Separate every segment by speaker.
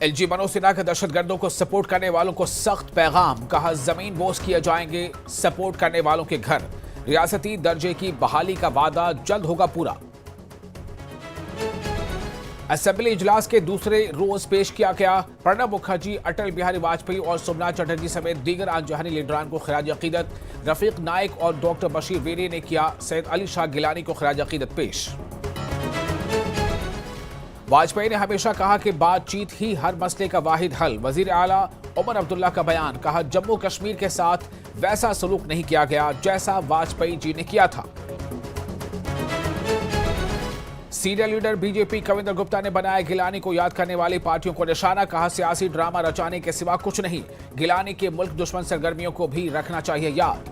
Speaker 1: LG Manoj Sinha के दहशतगर्दों को support करने वालों को सख्त पैगाम, कहा जमीन बोस किए जाएंगे सपोर्ट करने वालों के घर। रियासती दर्जे की बहाली का वादा जल्द होगा पूरा। असेंबली इजलास के दूसरे रोज पेश किया गया प्रणब मुखर्जी, अटल बिहारी वाजपेयी और सोमनाथ चटर्जी समेत दीगर आंजहानी लीडरान को खिराज अकीदत। रफीक नाइक और डॉक्टर बशीर वेरी ने किया सैयद अली शाह गिलानी को खिराज अकीदत पेश। वाजपेयी ने हमेशा कहा कि बातचीत ही हर मसले का वाहिद हल। वजीर आला उमर अब्दुल्ला का बयान, कहा जम्मू कश्मीर के साथ वैसा सलूक नहीं किया गया जैसा वाजपेयी जी ने किया था। Senior leader BJP Kavinder Gupta ने बनाया गिलानी को याद करने वाली पार्टियों को निशाना, कहा सियासी ड्रामा रचाने के सिवा कुछ नहीं। गिलानी के मुल्क दुश्मन सरगर्मियों को भी रखना चाहिए याद।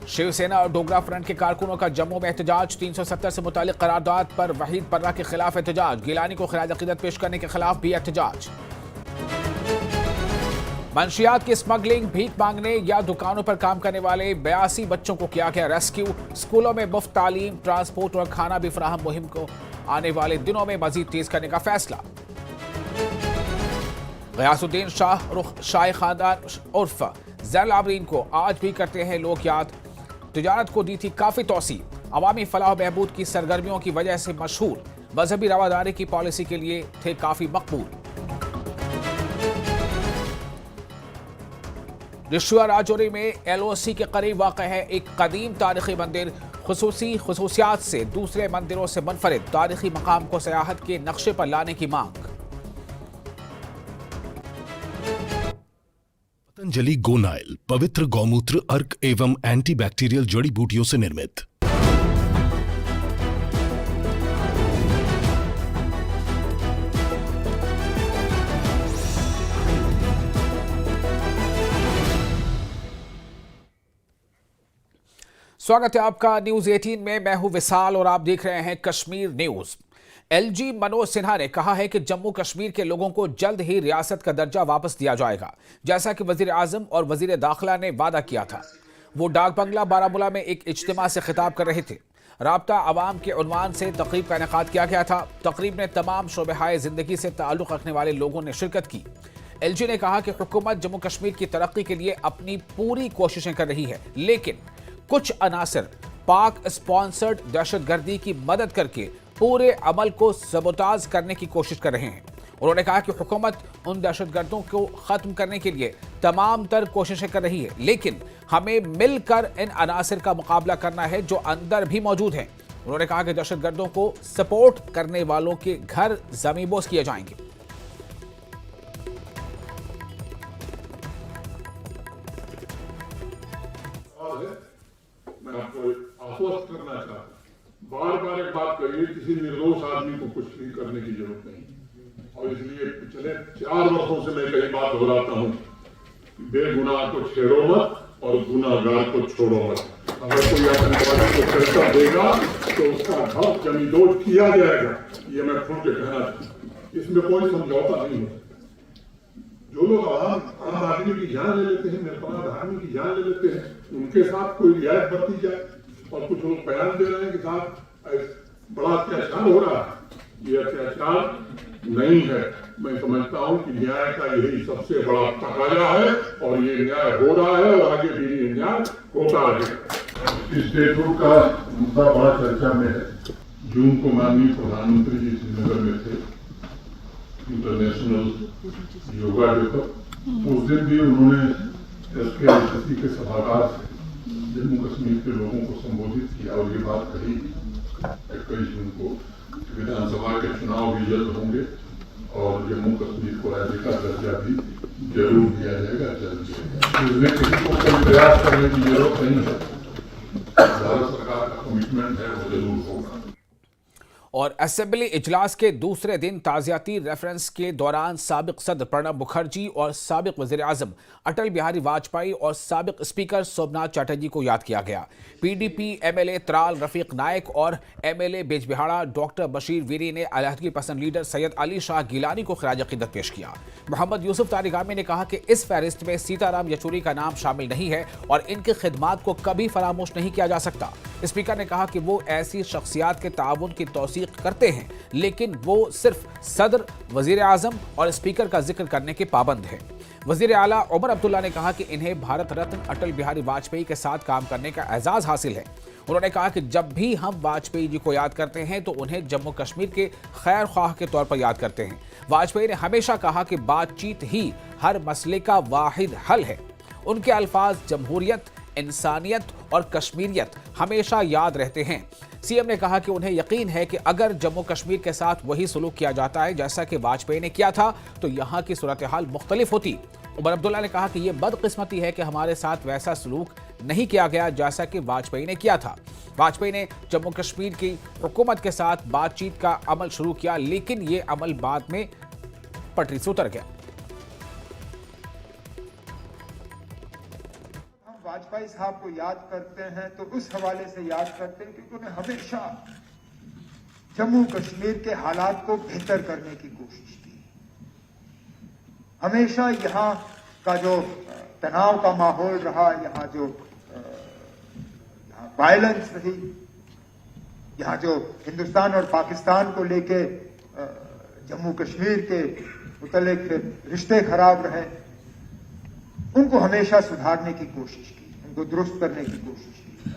Speaker 1: शिवसेना और डोगरा फ्रंट के कारकुनों का जम्मू में एहतजाज। 370 से मुतालिक करारदाद पर वहीद पर्रा के खिलाफ एहतजाज। गिलानी को खिराज अकीदत पेश करने के खिलाफ भी एहतजाज। मंशियात की स्मगलिंग, भीख मांगने या दुकानों पर काम करने वाले 82 बच्चों को किया गया रेस्क्यू। स्कूलों में मुफ्त तालीम, ट्रांसपोर्ट और खाना भी फराहम। मुहिम को आने वाले दिनों में मजीद तेज करने का फैसला। गयासुद्दीन शाहरुख शाही खानदान उर्फ ज़ैनुल आबदीन को आज भी करते हैं लोग याद। तिजारत को दी थी काफी तौसी। अवामी फलाह बहबूद की सरगर्मियों की वजह से मशहूर। मजहबी रवादारी की पॉलिसी के लिए थे काफी मकबूल। रिशुआ राजौरी में एलओसी के करीब वाक़ है एक कदीम तारीखी मंदिर। खसूसियात से दूसरे मंदिरों से मुनफरिद तारीखी मकाम को सयाहत के नक्शे पर लाने की मांग।
Speaker 2: पतंजलि गोनाइल पवित्र गौमूत्र, अर्क एवं एंटीबैक्टीरियल जड़ी बूटियों से निर्मित।
Speaker 1: स्वागत है आपका न्यूज 18 में। मैं हूं विशाल और आप देख रहे हैं कश्मीर न्यूज। एलजी मनोज सिन्हा ने कहा है कि जम्मू कश्मीर के लोगों को जल्द ही रियासत का दर्जा वापस दिया जाएगा, जैसा कि वजीर आजम और वजीर दाखिला ने वादा किया था। वो डाक बंगला बारामूला में एक इज्तिमा से खिताब कर रहे थे। राब्ता अवाम के उन्वान से तकरीब का इनेकाद किया गया था। तकरीब में तमाम शोबे जिंदगी से ताल्लुक रखने वाले लोगों ने शिरकत की। एलजी ने कहा कि हुकूमत जम्मू कश्मीर की तरक्की के लिए अपनी पूरी कोशिशें कर रही है, लेकिन कुछ अनासर पाक स्पॉन्सर्ड दहशतगर्दी की मदद करके पूरे अमल को सबोताज करने की कोशिश कर रहे हैं। उन्होंने कहा कि हुकूमत उन दहशतगर्दों को खत्म करने के लिए तमाम तर कोशिशें कर रही है, लेकिन हमें मिलकर इन अनासर का मुकाबला करना है जो अंदर भी मौजूद हैं। उन्होंने कहा कि दहशतगर्दों को सपोर्ट करने वालों के घर जमीबोस किए जाएंगे।
Speaker 3: मैं आपको आश्वस्त करना चाहता हूँ, बार बार एक बात कहिए, किसी निर्दोष आदमी को कुछ भी करने की जरूरत नहीं। और इसलिए पिछले 4 वर्षों से मैं कई बात दोहराता हूँ, बेगुनाह को छेड़ो मत और गुनाहगार को छोड़ो मत। अगर कोई आतंकवादी को पैसा देगा तो उसका घर जमींदोज किया जाएगा, ये मैं खुल के कहना चाहता हूँ। इसमें कोई समझौता नहीं होता। जो लोग आम आदमी की जान ले लेते हैं, निर्भया आदमी की जान ले लेते हैं, उनके साथ कोई रियायत बरती जाए। और कुछ लोग बयान दे रहे हैं कि साहब बड़ा अत्याचार हो रहा है। ये अत्याचार नहीं है। मैं समझता हूं कि न्याय का यही सबसे बड़ा तकाजा है और ये न्याय हो रहा है और आगे भी ये न्याय होता रहेगा। इस स्टेटहुड का मुद्दा बड़ा चर्चा में है। जून को माननीय प्रधानमंत्री जी श्रीनगर में थे, इंटरनेशनल योगा डे पर। उस दिन भी उन्होंने एसके के सभागार से जम्मू कश्मीर के लोगों को संबोधित किया और ये बात कही 21 जून को विधानसभा के चुनाव भी जल्द होंगे और जम्मू कश्मीर को राज्य का दर्जा भी जरूर दिया जाएगा, जल्द दिया जाएगा। इसमें किसी को कोई प्रयास करने की जरूरत नहीं है। भारत सरकार का कमिटमेंट है, वो जरूर होगा।
Speaker 1: और असेंबली इजलास के दूसरे दिन ताज़ियाती रेफरेंस के दौरान साबिक सदर प्रणब मुखर्जी और साबिक वज़ीर आज़म अटल बिहारी वाजपेयी और साबिक स्पीकर सोमनाथ चटर्जी को याद किया गया। पीडीपी एमएलए त्राल रफीक नाइक और एमएलए बेजबिहाड़ा डॉक्टर बशीर वीरी ने अलहदगी पसंद लीडर सैयद अली शाह गिलानी को खिराज अकीदत पेश किया। मोहम्मद यूसुफ तारिगामी ने कहा कि इस फहरिस्त में सीताराम येचुरी का नाम शामिल नहीं है और इनकी खिदमात को कभी फरामोश नहीं किया जा सकता। स्पीकर ने कहा कि वो ऐसी शख्सियात के ताउन की तौसीक तौसीक करते हैं, लेकिन वो सिर्फ सदर, वजीर आजम और स्पीकर का जिक्र करने के पाबंद हैं। वजीर आला उमर अब्दुल्ला ने कहा कि इन्हें भारत रत्न अटल बिहारी वाजपेयी के साथ काम करने का एजाज हासिल है। उन्होंने कहा कि जब भी हम वाजपेयी जी को याद करते हैं तो उन्हें जम्मू कश्मीर के खैर ख्वाह के तौर पर याद करते हैं। वाजपेयी ने हमेशा कहा कि बातचीत ही हर मसले का वाहिद हल है। उनके अल्फाज जमहूरियत, इंसानियत और कश्मीरियत हमेशा याद रहते हैं। सीएम ने कहा कि उन्हें यकीन है कि अगर जम्मू कश्मीर के साथ वही सलूक किया जाता है जैसा कि वाजपेयी ने किया था तो यहाँ की सूरत हाल मुख्तलिफ होती। उमर अब्दुल्ला ने कहा कि यह बदकिस्मती है कि हमारे साथ वैसा सलूक नहीं किया गया जैसा कि वाजपेयी ने किया था। वाजपेयी ने जम्मू कश्मीर की हुकूमत के साथ बातचीत का अमल शुरू किया, लेकिन ये अमल बाद में पटरी से उतर गया।
Speaker 4: हम वाजपेयी साहब को याद करते हैं तो उस हवाले से याद करते हैं कि उन्होंने हमेशा जम्मू कश्मीर के हालात को बेहतर करने की कोशिश की। हमेशा यहाँ का जो तनाव का माहौल रहा, यहाँ जो वायलेंस रही, यहाँ जो हिंदुस्तान और पाकिस्तान को लेके जम्मू कश्मीर के मुतल्लिक रिश्ते खराब रहे, उनको हमेशा सुधारने की कोशिश की, उनको दुरुस्त करने की कोशिश की।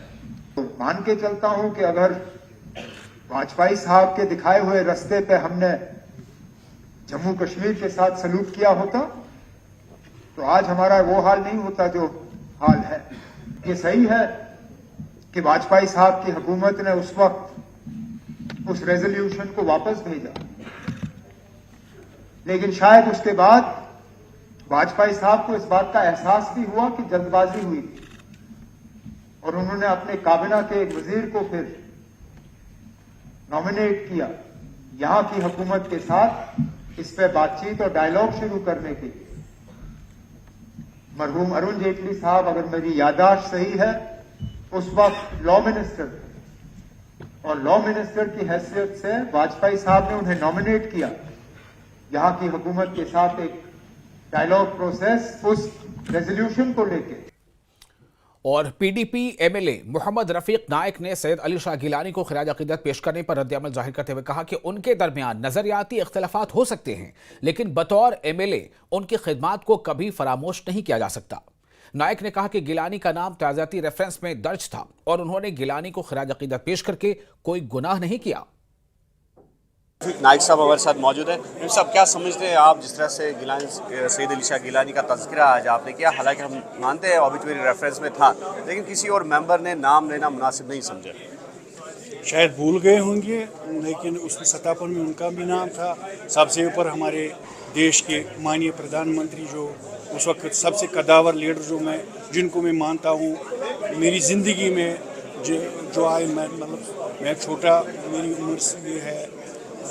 Speaker 4: तो मान के चलता हूं कि अगर वाजपेयी साहब के दिखाए हुए रास्ते पे हमने जम्मू कश्मीर के साथ सलूक किया होता तो आज हमारा वो हाल नहीं होता जो हाल है। ये सही है कि वाजपेयी साहब की हुकूमत ने उस वक्त उस रेजोल्यूशन को वापस भेजा, लेकिन शायद उसके बाद वाजपेयी साहब को इस बात का एहसास भी हुआ कि जल्दबाजी हुई और उन्होंने अपने काबिना के एक वजीर को फिर नॉमिनेट किया यहां की हुकूमत के साथ इस पे बातचीत और डायलॉग शुरू करने के लिए। मरहूम अरुण जेटली साहब, अगर मेरी याददाश्त सही है, उस वक्त लॉ मिनिस्टर थे और लॉ मिनिस्टर की हैसियत से वाजपेयी साहब ने उन्हें नॉमिनेट किया यहां की हुकूमत के साथ एक डायलॉग प्रोसेस उस रेजोल्यूशन को लेके।
Speaker 1: और पीडीपी एमएलए मोहम्मद रफीक नाइक ने सैयद अली शाह गिलानी को खिराज अकीदत पेश करने पर रद्द-ए-अमल जाहिर करते हुए कहा कि उनके दरमियान नजरियाती इख्तलाफात हो सकते हैं, लेकिन बतौर एमएलए उनकी खिदमात को कभी फरामोश नहीं किया जा सकता। नाइक ने कहा कि गिलानी का नाम ताज़ाती रेफरेंस में दर्ज था और उन्होंने गिलानी को खिराज अकीदत पेश करके कोई गुनाह नहीं किया।
Speaker 5: नाइक साहब हमारे साथ मौजूद है। साहब, क्या समझते हैं आप जिस तरह से गिलानी, सैयद अली शाह गिलानी का तज़किरा आज आपने किया, हालांकि हम मानते हैं ऑबिचुअरी रेफरेंस में था, लेकिन किसी और मेंबर ने नाम लेना मुनासिब नहीं समझा?
Speaker 6: शायद भूल गए होंगे, लेकिन उस सतह पर में उनका भी नाम था। सबसे ऊपर हमारे देश के माननीय प्रधानमंत्री जो उस वक्त सबसे कदावर लीडर जिनको मैं मानता हूँ मेरी ज़िंदगी में जो आए, मैं छोटा, मेरी उम्र से है,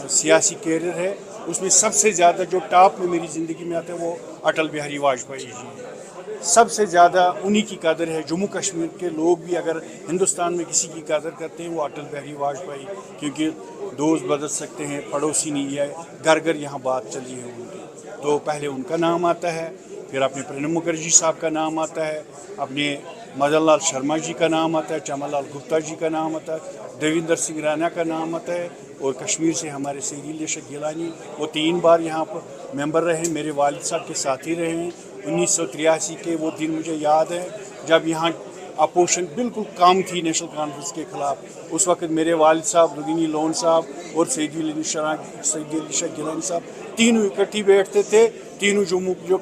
Speaker 6: सियासी कैरियर है, उसमें सबसे ज़्यादा जो टॉप में मेरी ज़िंदगी में आता है वो अटल बिहारी वाजपेयी जी। सबसे ज़्यादा उन्हीं की कदर है। जम्मू कश्मीर के लोग भी अगर हिंदुस्तान में किसी की कदर करते हैं वो अटल बिहारी वाजपेयी, क्योंकि दोस्त बदल सकते हैं, पड़ोसी नहीं है, घर घर यहाँ बात चली है उनकी। तो पहले उनका नाम आता है, फिर अपने प्रणब मुखर्जी साहब का नाम आता है, अपने मदन लाल शर्मा जी का नाम आता है, चमन लाल गुप्ता जी का नाम आता है, देवेंद्र सिंह राणा का नाम आता है, और कश्मीर से हमारे सैयद अली शाह गिलानी, वो 3 बार यहाँ पर मेंबर रहे, मेरे वालिद साहब के साथी रहे हैं। 1983 के वो दिन मुझे याद है जब यहाँ अपोजिशन बिल्कुल कम थी नेशनल कॉन्फ्रेंस के खिलाफ। उस वक्त मेरे वालिद साहब, रुगिनी लोन साहब और सैयद अली शाह गिलानी साहब तीनों इकट्ठी बैठते थे, तीनों जम्मू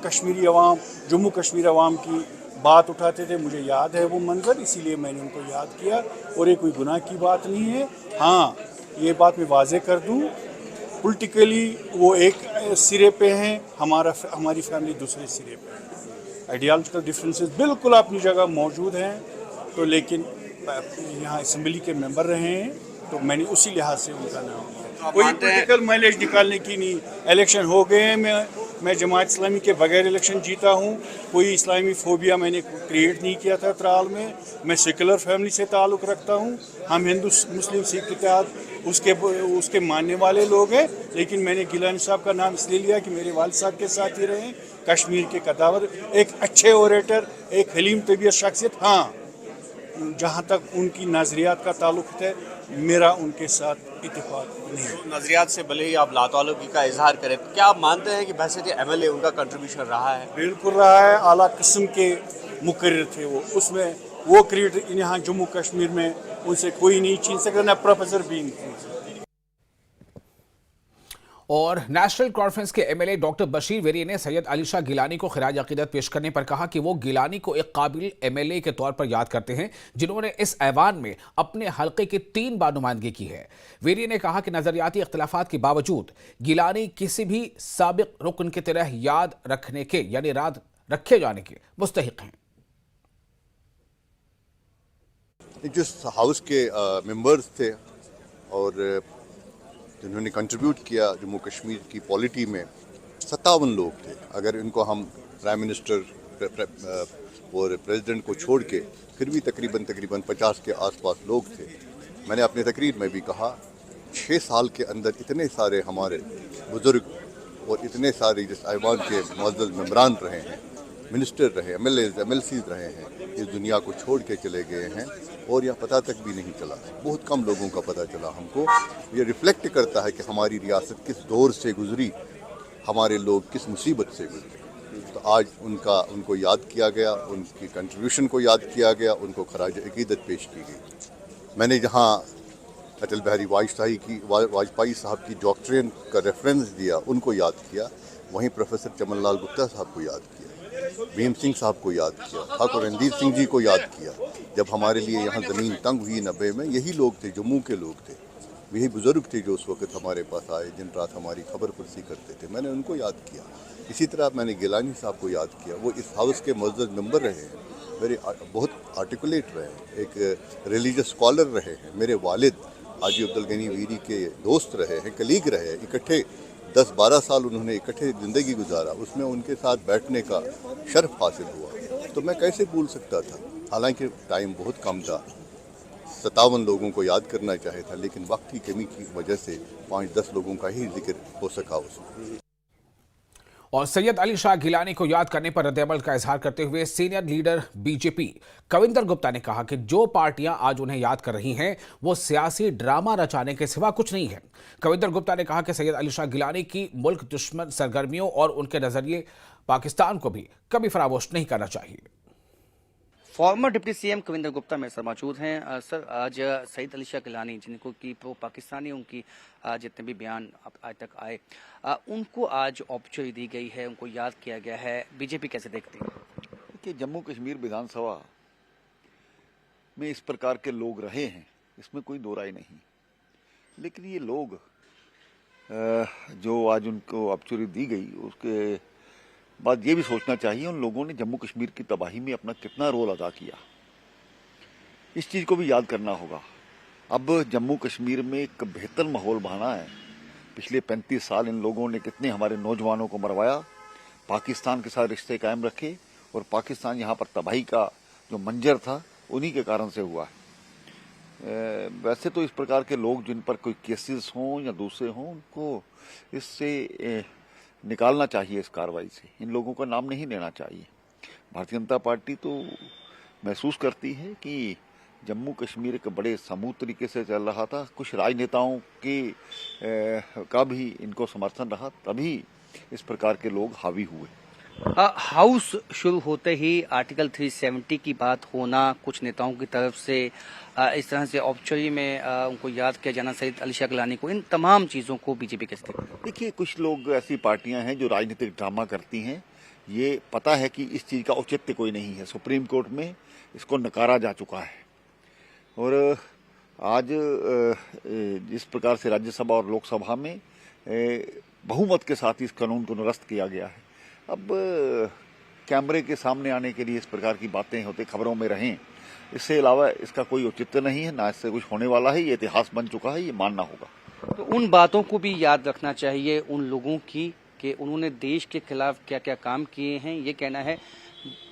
Speaker 6: कश्मीर अवाम की बात उठाते थे। मुझे याद है वो मंजर, इसीलिए मैंने उनको याद किया, और ये कोई गुनाह की बात नहीं है। हाँ, ये बात मैं वाजे कर दूं, पॉलिटिकली वो एक सिरे पे हैं, हमारी फैमिली दूसरे सिरे पे है। आइडियालॉजिकल डिफरेंसेस बिल्कुल अपनी जगह मौजूद हैं, तो लेकिन यहाँ असम्बली के मेंबर रहे हैं तो मैंने उसी लिहाज से उनका नाम लिया। कोई पॉलिटिकल माइलेज निकालने की नहीं। इलेक्शन हो गए हैं, मैं जमात इस्लामी के बगैर इलेक्शन जीता हूँ, कोई इस्लामी फोबिया मैंने क्रिएट नहीं किया था त्राल में। मैं सेकुलर फैमिली से ताल्लुक़ रखता हूँ, हम हिंदू मुस्लिम सिख इत्तेहाद उसके मानने वाले लोग हैं, लेकिन मैंने गिलानी साहब का नाम इसलिए लिया कि मेरे वालिद साहब के साथ ही रहे, कश्मीर के कदावर, एक अच्छे ओरेटर, एक हलीम तबीयत शख्सियत। हाँ, जहाँ तक उनकी नज़रियात का ताल्लुक है, मेरा उनके साथ इत्तेफाक नहीं।
Speaker 5: नज़रियात से भले ही आप लाताल्लुकी का इजहार करें, क्या आप मानते हैं कि बहसीत MLA उनका कंट्रीब्यूशन रहा है?
Speaker 6: बिल्कुल रहा है, आला किस्म के मुकर्रिर थे वो, उसमें वो क्रेडिट यहाँ जम्मू कश्मीर में उनसे कोई नहीं छीन सकता, ना प्रोफेसर बीन।
Speaker 1: और नेशनल कॉन्फ्रेंस के MLA डॉक्टर बशीर वेरी ने सैयद अली शाह गिलानी को खिराज अकीदत पेश करने पर कहा कि वो गिलानी को एक काबिल MLA के तौर पर याद करते हैं जिन्होंने इस ऐवान में अपने हल्के की 3 बार नुमाइंदगी की है। वेरी ने कहा कि नजरियाती इख्तिलाफात के बावजूद गिलानी किसी भी साबिक रुकन की तरह याद रखने के यानी याद रखे जाने के मुस्तहिक हैं।
Speaker 7: जिस हाउस के मेंबर्स थे और जिन्होंने कंट्रीब्यूट किया जम्मू कश्मीर की पॉलिटी में, 57 लोग थे। अगर इनको हम प्राइम मिनिस्टर और प्रेसिडेंट को छोड़ के फिर भी तकरीबन 50 के आसपास लोग थे। मैंने अपनी तकरीर में भी कहा 6 साल के अंदर इतने सारे हमारे बुजुर्ग और इतने सारे जिस ऐवान के मुअज़्ज़ज़ मेंबरान रहे हैं, मिनिस्टर रहे, MLAs MLCs रहे हैं, इस दुनिया को छोड़ के चले गए हैं और यह पता तक भी नहीं चला। बहुत कम लोगों का पता चला हमको। ये रिफ्लेक्ट करता है कि हमारी रियासत किस दौर से गुजरी, हमारे लोग किस मुसीबत से गुजरे। तो आज उनको याद किया गया, उनकी कंट्रीब्यूशन को याद किया गया, उनको खराज अकीदत पेश की गई। मैंने जहाँ अटल बिहारी वाजपेयी साहब की डॉक्ट्रिन का रेफरेंस दिया, उनको याद किया, वहीं प्रोफेसर चमन लाल गुप्ता साहब को याद किया, भीम सिंह साहब को याद किया, ठाकुर रणदीप सिंह जी को याद किया। जब हमारे लिए यहाँ ज़मीन तंग हुई 90 में, यही लोग थे, जम्मू के लोग थे, यही बुज़ुर्ग थे जो उस वक्त हमारे पास आए, दिन रात हमारी खबर पुरसी करते थे। मैंने उनको याद किया। इसी तरह मैंने गिलानी साहब को याद किया। वो इस हाउस के मुअज़्ज़ज़ मेंबर रहे हैं, मेरे बहुत आर्टिकुलेट रहे हैं, एक रिलीजियस स्कॉलर रहे हैं, मेरे वालिद हाजी अब्दुल गनी वीरी के दोस्त रहे हैं, कलीग रहे हैं। इकट्ठे 10-12 साल उन्होंने इकट्ठे ज़िंदगी गुजारा, उसमें उनके साथ बैठने का शर्फ हासिल हुआ। तो मैं कैसे भूल सकता था? हालांकि टाइम बहुत कम था, 57 लोगों को याद करना चाहे था, लेकिन वक्त की कमी की वजह से 5-10 लोगों का ही जिक्र हो सका उसमें।
Speaker 1: और सैयद अली शाह गिलानी को याद करने पर रद्द-ए-अमल का इजहार करते हुए senior leader BJP Kavinder Gupta ने कहा कि जो पार्टियां आज उन्हें याद कर रही हैं वो सियासी ड्रामा रचाने के सिवा कुछ नहीं है। कविंदर गुप्ता ने कहा कि सैयद अली शाह गिलानी की मुल्क दुश्मन सरगर्मियों और उनके नजरिए पाकिस्तान को भी कभी फरामोश नहीं करना चाहिए।
Speaker 8: Farmer deputy CM Kavinder Gupta मेरे साथ मौजूद हैं। सर, आज सैयद अली शाह गिलानी जिनको कि प्रो पाकिस्तानी उनकी जितने भी बयान आज तक आए, उनको आज अपॉर्चुनिटी दी गई है, उनको याद किया गया है, बीजेपी कैसे देखती है?
Speaker 9: कि जम्मू कश्मीर विधानसभा में इस प्रकार के लोग रहे हैं, इसमें कोई दो राय नहीं। लेकिन ये लोग जो आज उनको अपॉर्चुनिटी दी गई, उसके बाद ये भी सोचना चाहिए उन लोगों ने जम्मू कश्मीर की तबाही में अपना कितना रोल अदा किया। इस चीज़ को भी याद करना होगा। अब जम्मू कश्मीर में एक बेहतर माहौल बना है। पिछले 35 साल इन लोगों ने कितने हमारे नौजवानों को मरवाया, पाकिस्तान के साथ रिश्ते कायम रखे, और पाकिस्तान यहाँ पर तबाही का जो मंजर था उन्हीं के कारण से हुआ है। वैसे तो इस प्रकार के लोग जिन पर कोई केसेस हों या दूसरे हों, उनको इससे निकालना चाहिए, इस कार्रवाई से इन लोगों का नाम नहीं लेना चाहिए। भारतीय जनता पार्टी तो महसूस करती है कि जम्मू कश्मीर एक बड़े समूह तरीके से चल रहा था, कुछ राजनेताओं का भी इनको समर्थन रहा, तभी इस प्रकार के लोग हावी हुए।
Speaker 8: हाउस शुरू होते ही आर्टिकल 370 की बात होना, कुछ नेताओं की तरफ से इस तरह से औपचारिक में उनको याद किया जाना, सैयद अली शाह गिलानी को, इन तमाम चीज़ों को बीजेपी कैसे देखती है?
Speaker 9: देखिए, कुछ लोग ऐसी पार्टियां हैं जो राजनीतिक ड्रामा करती हैं। ये पता है कि इस चीज़ का औचित्य कोई नहीं है, सुप्रीम कोर्ट में इसको नकारा जा चुका है, और आज जिस प्रकार से राज्यसभा और लोकसभा में बहुमत के साथ इस कानून को निरस्त किया गया है। अब कैमरे के सामने आने के लिए इस प्रकार की बातें होते, खबरों में रहें, इससे अलावा इसका कोई औचित्य नहीं है, ना इससे कुछ होने वाला है। ये इतिहास बन चुका है, ये मानना होगा।
Speaker 8: तो उन बातों को भी याद रखना चाहिए उन लोगों की कि उन्होंने देश के खिलाफ क्या क्या काम किए हैं, ये कहना है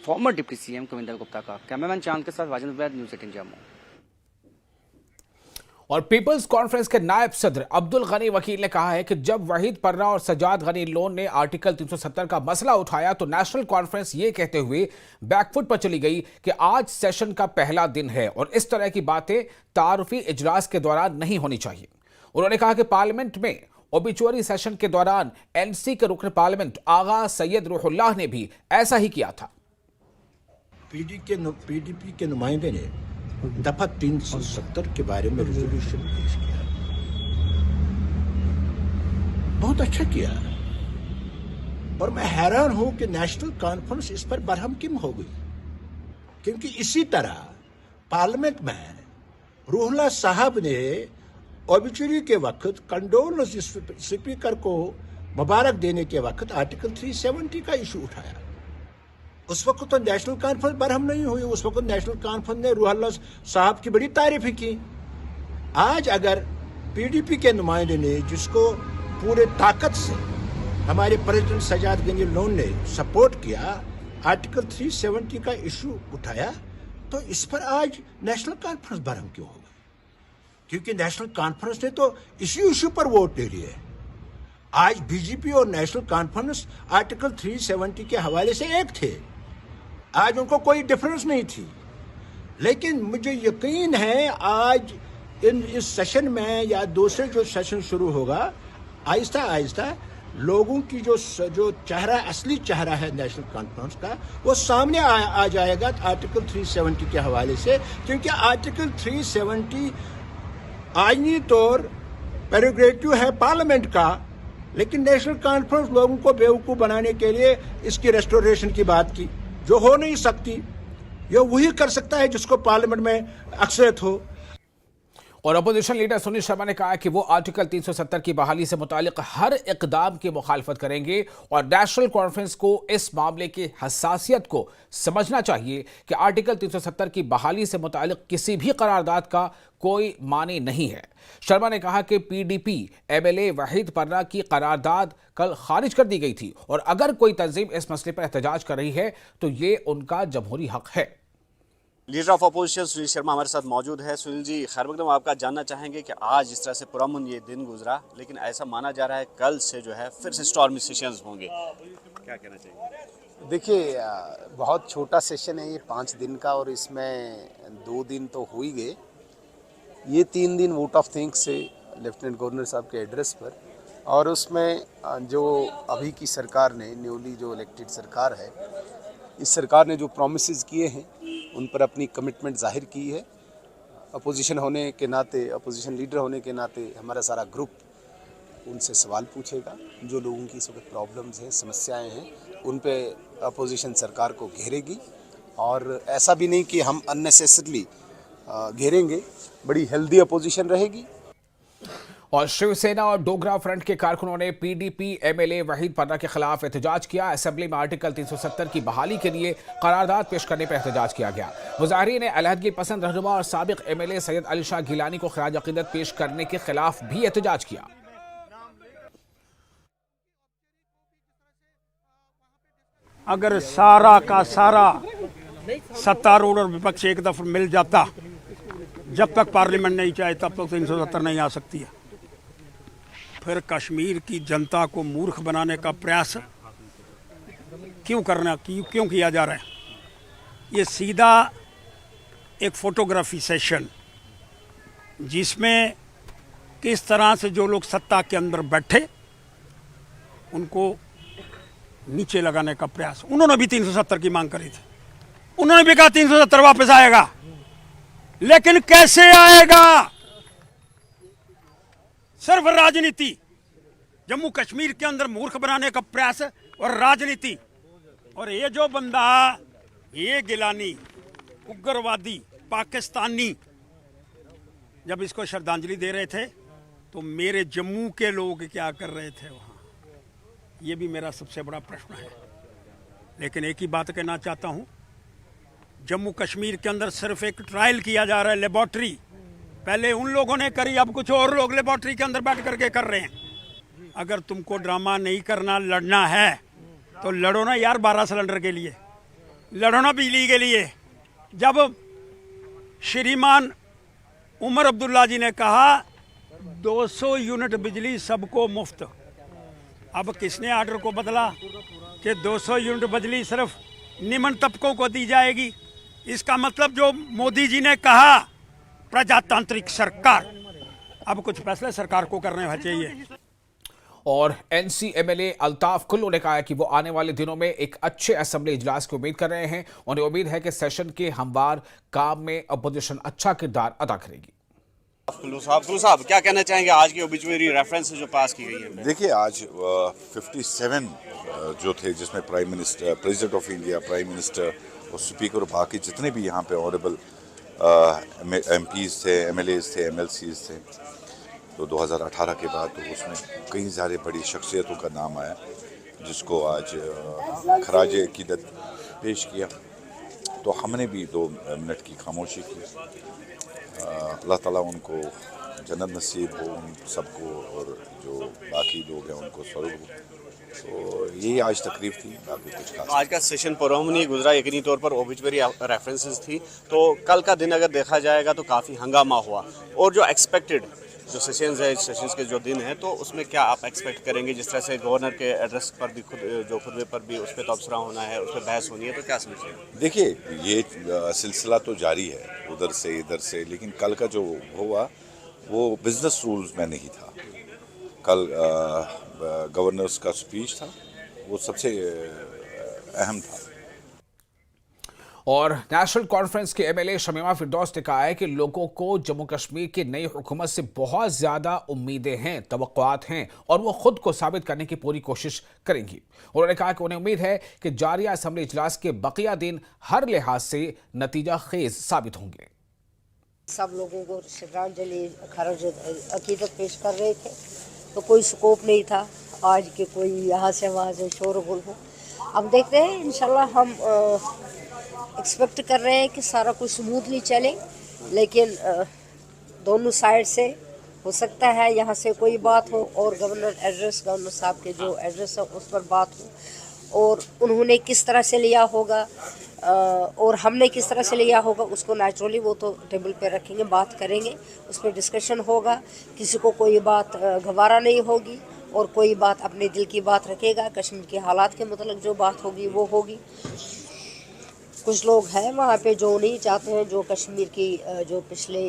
Speaker 8: farmer deputy CM Kavinder Gupta का। कैमरामैन चांद के साथ राजेंद्र वैद, न्यूज़ 18 जम्मू।
Speaker 1: और पीपल्स कॉन्फ्रेंस के नायब सदर अब्दुल गनी वकील ने कहा है कि जब वहीद पर्रा और सजाद गनी लोन ने आर्टिकल 370 का मसला उठाया तो नेशनल कॉन्फ्रेंस ये कहते हुए बैकफुट पर चली गई कि आज सेशन का पहला दिन है और इस तरह की बातें तारुफी इजलास के दौरान नहीं होनी चाहिए। उन्होंने कहा कि पार्लियामेंट में ओबिचुअरी सेशन के दौरान एनसी के रुकन पार्लियामेंट आगा सैयद रूहुल्लाह ने भी ऐसा ही किया था।
Speaker 10: पीडीपी के नुमाइंदे ने दफा 370 के बारे में रेजोल्यूशन पेश किया, बहुत अच्छा किया। और मैं हैरान हूं कि नेशनल कॉन्फ्रेंस इस पर बरहम क्यों हो गई, क्योंकि इसी तरह पार्लियामेंट में रूहुल्लाह साहब ने ओबिचुरी के वक्त कंडोलेंस स्पीकर को मुबारक देने के वक्त आर्टिकल 370 का इशू उठाया। उस वक्त तो नेशनल कॉन्फ्रेंस बरहम नहीं हुई, उस वक्त नेशनल कॉन्फ्रेंस ने रूहुल्लाह साहब की बड़ी तारीफ की। आज अगर पीडीपी के नुमाइंदे ने, जिसको पूरे ताकत से हमारे प्रेसिडेंट सजाद गनी लोन ने सपोर्ट किया, आर्टिकल 370 का इशू उठाया, तो इस पर आज नेशनल कॉन्फ्रेंस बरहम क्यों होगा? क्योंकि नेशनल कॉन्फ्रेंस ने तो इसी इशू पर वोट ले लिए। आज बीजेपी और नेशनल कॉन्फ्रेंस आर्टिकल 370 के हवाले से एक थे, आज उनको कोई डिफरेंस नहीं थी। लेकिन मुझे यकीन है आज इस सेशन में या दूसरे जो सेशन शुरू होगा, आहिस्ता आहिस्ता लोगों की जो चेहरा, असली चेहरा है नेशनल कॉन्फ्रेंस का, वो सामने आ जाएगा आर्टिकल 370 के हवाले से। क्योंकि आर्टिकल 370 आईनी तौर प्रेरोगेटिव है पार्लियामेंट का, लेकिन नेशनल कॉन्फ्रेंस लोगों को बेवकूफ बनाने के लिए इसकी रेस्टोरेशन की बात की, जो हो नहीं सकती। ये वही कर सकता है जिसको पार्लियामेंट में अक्सरियत हो।
Speaker 1: और अपोजिशन लीडर सुनील शर्मा ने कहा कि वो आर्टिकल 370 की बहाली से मुतालिक हर इकदाम की मुखालफत करेंगे और नेशनल कॉन्फ्रेंस को इस मामले की हसासियत को समझना चाहिए कि आर्टिकल 370 की बहाली से मुतालिक किसी भी करारदाद का कोई मानी नहीं है। शर्मा ने कहा कि पीडीपी एमएलए वहीद पर्रा की करारदाद कल खारिज कर दी गई थी और अगर कोई तंजीम इस मसले पर एहतजाज कर रही है तो ये उनका जमहूरी हक है।
Speaker 5: Leader of opposition Sunil Sharma हमारे साथ मौजूद है। सुनील जी, खैर मकदम, आपका जानना चाहेंगे कि आज जिस तरह से पुरअमन ये दिन गुजरा, लेकिन ऐसा माना जा रहा है कल से जो है फिर से स्टॉर्मी सेशंस होंगे, क्या कहना चाहिए?
Speaker 11: देखिए, बहुत छोटा सेशन है ये, 5 दिन का, और इसमें 2 दिन तो हो ही गए। ये 3 दिन वोट ऑफ थैंक्स से लेफ्टिनेंट गवर्नर साहब के एड्रेस पर, और उसमें जो अभी की सरकार ने, न्यूली जो इलेक्टेड सरकार है, इस सरकार ने जो प्रोमिसेस किए हैं उन पर अपनी कमिटमेंट जाहिर की है। अपोजिशन होने के नाते, अपोजिशन लीडर होने के नाते हमारा सारा ग्रुप उनसे सवाल पूछेगा। जो लोगों की इस वक्त प्रॉब्लम्स हैं, समस्याएं हैं, उन पे अपोजिशन सरकार को घेरेगी, और ऐसा भी नहीं कि हम अननेसेसरली घेरेंगे। बड़ी हेल्दी अपोजिशन रहेगी।
Speaker 1: और शिवसेना और डोगरा फ्रंट के कारकुनों ने पीडीपी एमएलए वहीद पर्रा के खिलाफ एहतजाज किया। असेंबली में आर्टिकल 370 की बहाली के लिए करारदाद पेश करने पर एहतजाज किया गया। मुजाहिरीन ने अलहदगी पसंद रहनुमा और साबिक एमएलए सैयद अली शाह गिलानी को खराज अकीदत पेश करने के खिलाफ भी एहतजाज किया।
Speaker 6: अगर सारा का सारा सत्तारूढ़ और विपक्ष एक दफा मिल जाता, जब तक पार्लियामेंट नहीं चाहे तब तक 370 नहीं आ सकती है। फिर कश्मीर की जनता को मूर्ख बनाने का प्रयास क्यों किया जा रहा है? ये सीधा एक फोटोग्राफी सेशन, जिसमें किस तरह से जो लोग सत्ता के अंदर बैठे उनको नीचे लगाने का प्रयास। उन्होंने भी 370 की मांग करी थी, उन्होंने भी कहा 370 वापस आएगा, लेकिन कैसे आएगा? सिर्फ राजनीति, जम्मू कश्मीर के अंदर मूर्ख बनाने का प्रयास और राजनीति। और ये जो बंदा, ये गिलानी, उग्रवादी पाकिस्तानी, जब इसको श्रद्धांजलि दे रहे थे तो मेरे जम्मू के लोग क्या कर रहे थे वहाँ? ये भी मेरा सबसे बड़ा प्रश्न है। लेकिन एक ही बात कहना चाहता हूँ, जम्मू कश्मीर के अंदर सिर्फ एक ट्रायल किया जा रहा है, लेबॉर्ट्री। पहले उन लोगों ने करी, अब कुछ और लोग लेबॉर्ट्री के अंदर बैठ करके कर रहे हैं। अगर तुमको ड्रामा नहीं करना, लड़ना है तो लड़ो ना यार, 12 सिलेंडर के लिए लड़ो ना, बिजली के लिए। जब श्रीमान उमर अब्दुल्ला जी ने कहा 200 यूनिट बिजली सबको मुफ्त। अब किसने आर्डर को बदला कि 200 यूनिट बिजली सिर्फ निम्न तबकों को दी जाएगी। इसका मतलब जो मोदी जी ने कहा प्रजातांत्रिक सरकार, अब कुछ फैसले सरकार को करने चाहिए।
Speaker 1: और एनसी-एमएलए अल्ताफ कुल्लू ने कहा है कि वो आने वाले दिनों में एक अच्छे असेंबली इजलास की उम्मीद कर रहे हैं। उन्हें उम्मीद है कि सेशन के हमवार काम में अपोजिशन अच्छा किरदार अदा करेगी।
Speaker 5: कुल्लू साहब क्या कहना चाहेंगे आज की ओबिचुअरी रेफरेंस जो पास की गई है?
Speaker 12: देखिए, आज 57 जो थे, जिसमें prime minister, president of India, prime minister और स्पीकर और बाकी जितने भी यहाँ पे ऑनरेबल एमपीज थे, एमएलएज थे, एमएलसीज थे, तो 2018 के बाद तो उसमें कई सारे बड़ी शख्सियतों का नाम आया जिसको आज खराज अकीदत पेश किया। तो हमने भी 2 मिनट की खामोशी की। अल्लाह ताला उनको जन्नत नसीब हो, उन सबको, और जो बाकी लोग हैं उनको स्वर्ग हो। तो यही आज तकरीब थी, बाकी कुछ खास।
Speaker 5: आज का सेशन पुरअमनी गुजरा, यकीनी तौर पर ओबिचुअरी रेफरेंसेस थी। तो कल का दिन अगर देखा जाएगा तो काफ़ी हंगामा हुआ, और जो एक्सपेक्टेड जो सेशंस है, सेशंस के जो दिन है, तो उसमें क्या आप एक्सपेक्ट करेंगे? जिस तरह से गवर्नर के एड्रेस पर भी खुतबे पर भी उस पर तबसरा होना है, उस पर बहस होनी है, तो क्या समझते हैं?
Speaker 12: देखिए, ये सिलसिला तो जारी है उधर से इधर से, लेकिन कल का जो हुआ वो बिजनेस रूल्स में नहीं था। कल गवर्नर्स का स्पीच था, वो सबसे अहम था।
Speaker 1: और नेशनल कॉन्फ्रेंस के एमएलए शमीमा फिरदौस ने कहा है कि लोगों को जम्मू कश्मीर की नई हुकूमत से बहुत ज़्यादा उम्मीदें हैं, तवक्कुआत हैं, और वो खुद को साबित करने की पूरी कोशिश करेंगी। उन्होंने कहा कि उन्हें उम्मीद है कि जारी असेंबली इजलास के बकिया दिन हर लिहाज से नतीजा खेज साबित होंगे।
Speaker 13: सब लोगों को श्रद्धांजलि खराज अकीदत पेश कर रहे थे, तो कोई स्कोप नहीं था आज के कोई यहाँ से वहाँ से शोरगुल हो। अब देखते हैं, इंशाल्लाह हम एक्सपेक्ट कर रहे हैं कि सारा कुछ स्मूथली चले, लेकिन दोनों साइड से हो सकता है यहाँ से कोई बात हो और गवर्नर साहब के जो एड्रेस है उस पर बात हो, और उन्होंने किस तरह से लिया होगा और हमने किस तरह से लिया होगा, उसको नेचुरली वो तो टेबल पे रखेंगे, बात करेंगे, उस पर डिस्कशन होगा। किसी को कोई बात गवारा नहीं होगी और कोई बात अपने दिल की बात रखेगा। कश्मीर के हालात के मतलब जो बात होगी वो होगी। कुछ लोग हैं वहाँ पे जो नहीं चाहते हैं, जो कश्मीर की जो पिछले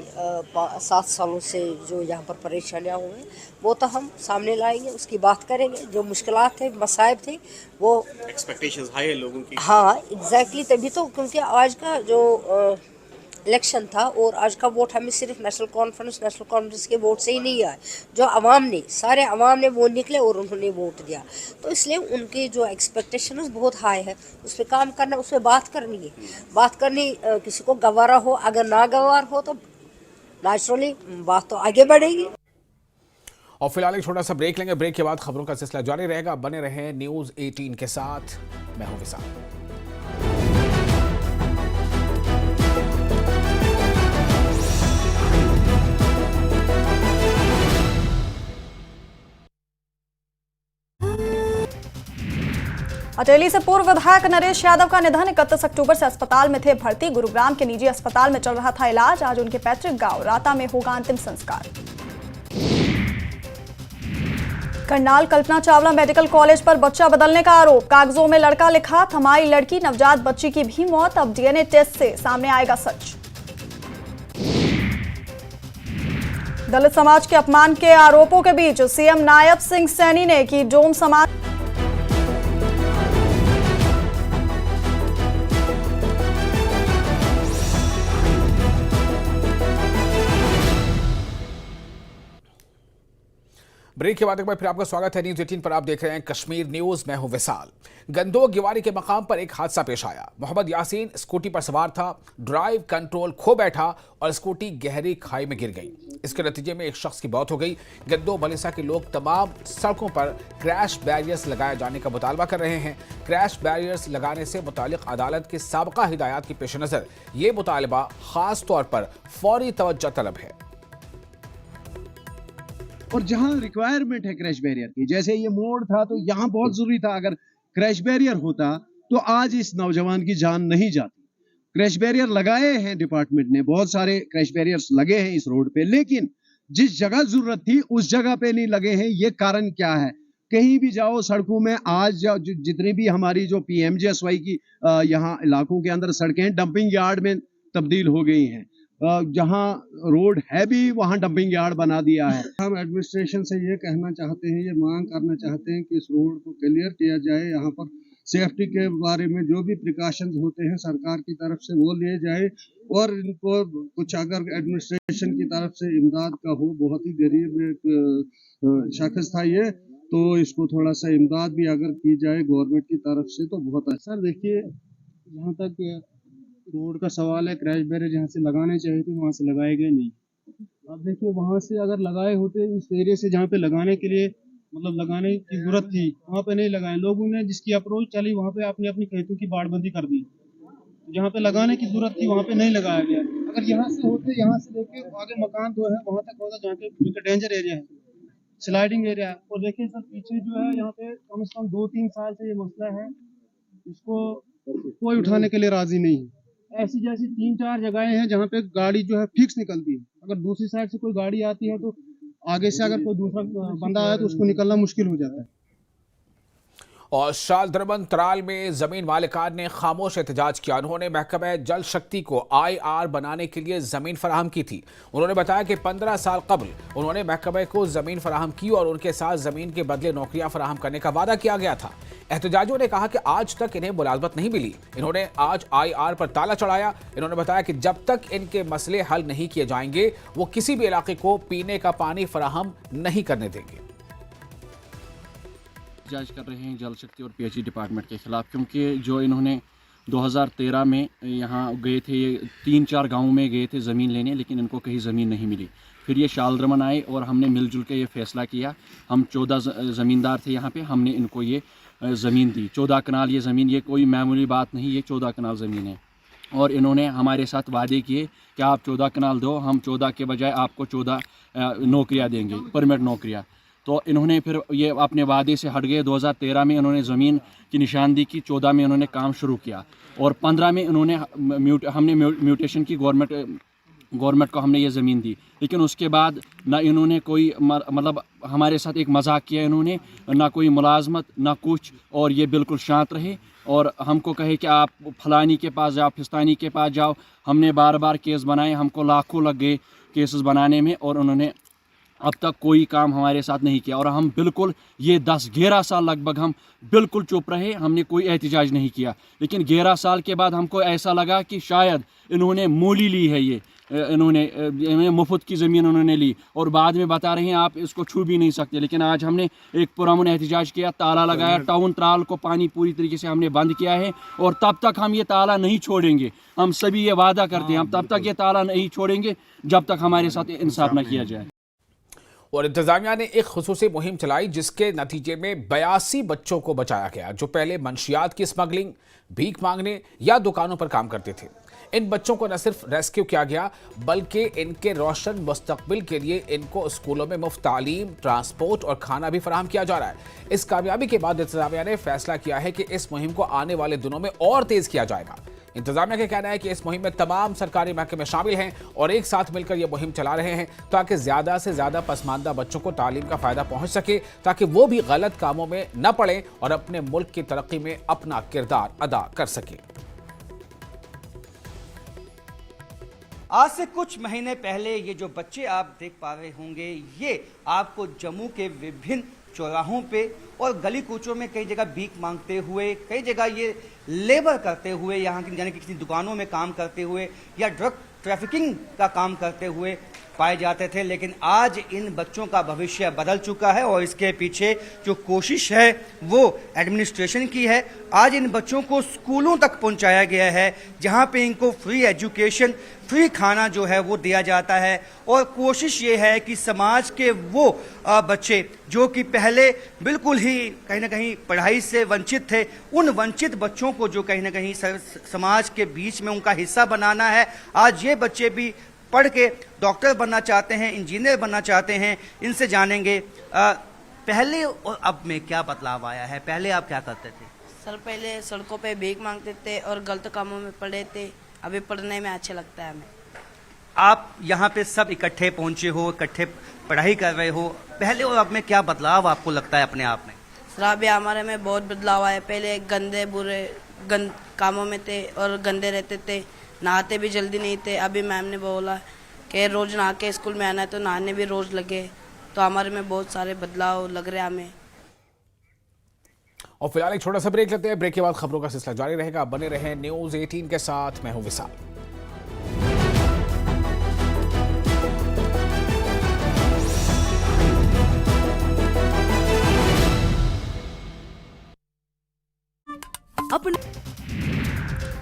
Speaker 13: 7 सालों से जो यहाँ पर परेशानियाँ हुई हैं, वो तो हम सामने लाएंगे, उसकी बात करेंगे। जो मुश्किलात थे, मसाइब थे, वो
Speaker 5: एक्सपेक्टेशंस हाई है लोगों की।
Speaker 13: हाँ, एग्जैक्टली, तभी तो, क्योंकि आज का जो इलेक्शन था और आज का वोट हमें सिर्फ नेशनल कॉन्फ्रेंस के वोट से ही नहीं आया। जो अवाम ने, सारे अवाम ने वो निकले और उन्होंने वोट दिया, तो इसलिए उनकी जो एक्सपेक्टेशन बहुत हाई है। उस पर काम करना, उस पर बात करनी है, बात करनी। किसी को गवारा हो, अगर ना गवार हो तो नेचुरली बात तो आगे बढ़ेगी।
Speaker 1: और फिलहाल एक छोटा सा ब्रेक लेंगे। ब्रेक के बाद खबरों का सिलसिला जारी रहेगा। बने रहें न्यूज़ 18 के साथ। मैं हूं विशाल।
Speaker 14: अटेली से पूर्व विधायक नरेश यादव का निधन। 31 अक्टूबर से अस्पताल में थे भर्ती। गुरुग्राम के निजी अस्पताल में चल रहा था इलाज। आज उनके पैतृक गांव राता में होगा अंतिम संस्कार। करनाल कल्पना चावला मेडिकल कॉलेज पर बच्चा बदलने का आरोप। कागजों में लड़का लिखा, थमाई लड़की। नवजात बच्ची की भी मौत। अब डीएनए टेस्ट से सामने आएगा सच। दलित समाज के अपमान के आरोपों के बीच सीएम नायब सिंह सैनी ने की डोम समाज
Speaker 1: ब्रेक के बाद एक बार फिर आपका स्वागत है न्यूज़ 18 पर। आप देख रहे हैं कश्मीर न्यूज़। मैं हूं विशाल। गंदोह गिवारी के मकाम पर एक हादसा पेश आया। मोहम्मद यासीन स्कूटी पर सवार था, ड्राइव कंट्रोल खो बैठा और स्कूटी गहरी खाई में गिर गई। इसके नतीजे में एक शख्स की मौत हो गई। गंदोह बलिसा के लोग तमाम सड़कों पर क्रैश बैरियर्स लगाए जाने का मुतालबा कर रहे हैं। क्रैश बैरियर्स लगाने से मुतालिक अदालत की साबका हिदायत के पेश नज़र ये मुतालबा खास तौर पर फौरी तवज्जो तलब है।
Speaker 15: और जहां रिक्वायरमेंट है क्रैश बैरियर की, जैसे ये मोड़ था तो यहाँ बहुत जरूरी था, अगर क्रैश बैरियर होता तो आज इस नौजवान की जान नहीं जाती। क्रैश बैरियर लगाए हैं डिपार्टमेंट ने, बहुत सारे क्रैश बैरियर्स लगे हैं इस रोड पे, लेकिन जिस जगह जरूरत थी उस जगह पे नहीं लगे हैं। ये कारण क्या है? कहीं भी जाओ सड़कों में आज जितनी भी हमारी जो PMGSY की यहाँ इलाकों के अंदर सड़कें डंपिंग यार्ड में तब्दील हो गई हैं। जहां रोड है भी वहां डंपिंग यार्ड बना दिया है। हम एडमिनिस्ट्रेशन से ये कहना चाहते हैं, ये मांग करना चाहते हैं कि इस रोड को क्लियर किया जाए। यहाँ पर सेफ्टी के बारे में जो भी प्रिकॉशंस होते हैं सरकार की तरफ से वो लिए जाए, और इनको कुछ अगर एडमिनिस्ट्रेशन की तरफ से इमदाद का हो, बहुत ही गरीब एक शख्स था ये, तो इसको थोड़ा सा इमदाद भी अगर की जाए गवर्नमेंट की तरफ से तो बहुत अच्छा। सर देखिए, जहाँ तक रोड का सवाल है, क्रैश बैरियर जहाँ से लगाने चाहिए थे वहाँ से लगाए गए नहीं। अब देखिए, वहाँ से अगर लगाए होते इस एरिया से जहाँ पे लगाने के लिए मतलब लगाने की जरूरत थी वहाँ पे नहीं लगाए। लोगों ने जिसकी अप्रोच चली वहाँ पे अपनी अपनी खेतों की बाड़बंदी कर दी। जहाँ पे लगाने की जरूरत थी वहाँ पे नहीं लगाया गया। अगर यहाँ से होते, यहाँ से देखिए आगे मकान जो है वहाँ तक होता, जहाँ पे डेंजर एरिया है, स्लाइडिंग एरिया है। और देखिए सर पीछे जो है यहाँ पे कम से कम 2-3 साल से ये मसला है, इसको कोई उठाने के लिए राजी नहीं है। ऐसी जैसी 3-4 जगहें हैं जहाँ पे गाड़ी जो है फिक्स निकलती है। अगर दूसरी साइड से कोई गाड़ी आती है तो आगे से अगर कोई दूसरा बंदा आया तो उसको निकलना मुश्किल हो जाता है।
Speaker 1: और शालदरबंद त्राल में जमीन मालिकान ने खामोश एहतजाज किया। उन्होंने महकमा जल शक्ति को IR बनाने के लिए जमीन फराहम की थी। उन्होंने बताया कि 15 साल कबल उन्होंने महकमे को जमीन फराहम की और उनके साथ जमीन के बदले नौकरियां फराहम करने का वादा किया गया था। एहतजाजियों ने कहा कि आज तक इन्हें मुलाजमत नहीं मिली। इन्होंने आज IR पर ताला चढ़ाया। इन्होंने बताया कि जब तक इनके मसले हल नहीं किए जाएंगे वो किसी भी इलाके को पीने का पानी फराहम नहीं करने देंगे।
Speaker 16: जांच कर रहे हैं जल शक्ति और PHE डिपार्टमेंट के खिलाफ, क्योंकि जो इन्होंने 2013 में यहाँ गए थे, ये 3-4 गाँवों में गए थे ज़मीन लेने, लेकिन इनको कहीं ज़मीन नहीं मिली। फिर ये शालदरबंद आए और हमने मिलजुल के ये फैसला किया। हम 14 ज़मींदार थे यहाँ पे, हमने इनको ये ज़मीन दी। 14 कनाल ये ज़मीन, ये कोई मामूली बात नहीं, ये 14 कनाल ज़मीन है। और इन्होंने हमारे साथ वादे किए कि आप 14 कनाल दो, हम 14 के बजाय आपको 14 नौकरियाँ देंगे, परमिट नौकरियाँ। तो इन्होंने फिर ये अपने वादे से हट गए। 2013 में इन्होंने ज़मीन की निशानदी की, 14 में इन्होंने काम शुरू किया और 15 में इन्होंने हमने म्यूटेशन की गवर्नमेंट को हमने ये ज़मीन दी। लेकिन उसके बाद ना इन्होंने कोई मतलब हमारे साथ एक मजाक किया इन्होंने, ना कोई मुलाजमत ना कुछ, और ये बिल्कुल शांत रहे और हमको कहे कि आप फलानी के पास जाओ, फिस्तानी के पास जाओ। हमने बार बार केस बनाए, हमको लाखों लग गए केसेस बनाने में, और उन्होंने अब तक कोई काम हमारे साथ नहीं किया। और हम बिल्कुल ये 10-11 साल लगभग हम बिल्कुल चुप रहे, हमने कोई एहतजाज नहीं किया। लेकिन 11 साल के बाद हमको ऐसा लगा कि शायद इन्होंने मूली ली है, ये इन्होंने मुफ्त की ज़मीन उन्होंने ली, और बाद में बता रहे हैं आप इसको छू भी नहीं सकते। लेकिन आज हमने एक पुरअमन एहतजाज किया, ताला लगाया, टाउन त्राल को पानी पूरी तरीके से हमने बंद किया है, और तब तक हम ये ताला नहीं छोड़ेंगे। हम सभी ये वादा करते हैं, हम तब तक ये ताला नहीं छोड़ेंगे जब तक हमारे साथ इंसाफ न किया जाए।
Speaker 1: और इंतजामिया ने एक खुसूसी मुहिम चलाई जिसके नतीजे में 82 बच्चों को बचाया गया जो पहले मंशियात की स्मगलिंग, भीख मांगने या दुकानों पर काम करते थे। इन बच्चों को न सिर्फ रेस्क्यू किया गया बल्कि इनके रोशन मुस्तकबिल के लिए इनको स्कूलों में मुफ्त तालीम, ट्रांसपोर्ट और खाना भी फराहम किया जा रहा है। इस कामयाबी के बाद इंतजामिया ने फैसला किया है कि इस मुहिम को आने वाले दिनों में और तेज किया जाएगा। इंतजामिया का कहना है कि इस मुहिम में तमाम सरकारी महकमे शामिल हैं और एक साथ मिलकर यह मुहिम चला रहे हैं ताकि ज्यादा से ज्यादा पसमानदा बच्चों को तालीम का फायदा पहुंच सके, ताकि वो भी गलत कामों में न पड़े और अपने मुल्क की तरक्की में अपना किरदार अदा कर सके।
Speaker 8: आज से कुछ महीने पहले ये जो बच्चे आप देख पा रहे होंगे, ये आपको जम्मू के विभिन्न चौराहों पे और गली कूचों में कई जगह भीख मांगते हुए, कई जगह ये लेबर करते हुए, यहाँ की यानी कि किसी दुकानों में काम करते हुए या ड्रग ट्रैफिकिंग का काम करते हुए पाए जाते थे। लेकिन आज इन बच्चों का भविष्य बदल चुका है और इसके पीछे जो कोशिश है वो एडमिनिस्ट्रेशन की है। आज इन बच्चों को स्कूलों तक पहुंचाया गया है जहां पे इनको फ्री एजुकेशन, फ्री खाना जो है वो दिया जाता है। और कोशिश ये है कि समाज के वो बच्चे जो कि पहले बिल्कुल ही कहीं ना कहीं पढ़ाई से वंचित थे, उन वंचित बच्चों को जो कहीं ना कहीं समाज के बीच में उनका हिस्सा बनाना है। आज ये बच्चे भी पढ़ के डॉक्टर बनना चाहते हैं, इंजीनियर बनना चाहते हैं। इनसे जानेंगे पहले और अब में क्या बदलाव आया है। पहले आप क्या करते थे?
Speaker 17: सर पहले सड़कों पे भीख मांगते थे और गलत कामों में पड़े थे। अभी पढ़ने में अच्छा लगता है हमें।
Speaker 8: आप यहाँ पे सब इकट्ठे पहुँचे हो, इकट्ठे पढ़ाई कर रहे हो, पहले और अब में क्या बदलाव आपको लगता है अपने आप में?
Speaker 17: सर अभी हमारे में बहुत बदलाव आया। पहले गंदे बुरे कामों में थे और गंदे रहते थे, नहाते भी जल्दी नहीं थे। अभी मैम ने बोला कि रोज़ नहा के स्कूल में आना है, तो नहाने भी रोज़ लगे। तो हमारे में बहुत सारे बदलाव लग रहे हैं हमें।
Speaker 1: और फिलहाल एक छोटा सा ब्रेक लेते हैं। ब्रेक के बाद खबरों का सिलसिला जारी रहेगा। बने रहें न्यूज़ 18 के साथ। मैं हूं विशाल।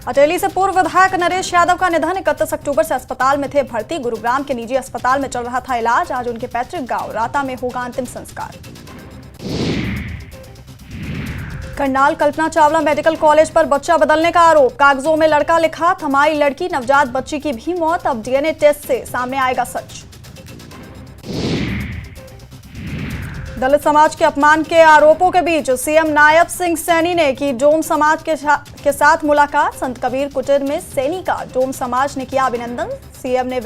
Speaker 14: अटेली से पूर्व विधायक नरेश यादव का निधन। 31 अक्टूबर से अस्पताल में थे भर्ती। गुरुग्राम के निजी अस्पताल में चल रहा था इलाज। आज उनके पैतृक गांव राता में होगा अंतिम संस्कार। करनाल कल्पना चावला मेडिकल कॉलेज पर बच्चा बदलने का आरोप। कागजों में लड़का लिखा, थमाई लड़की, नवजात बच्ची की भी मौत। अब डीएनए टेस्ट से सामने आएगा सच। दलित समाज के अपमान के आरोपों के बीच सीएम नायब सिंह सैनी ने की डोम समाज के साथ मुलाकात। संत कबीर कुटीर में सैनी का डोम समाज ने किया अभिनंदन। सीएम ने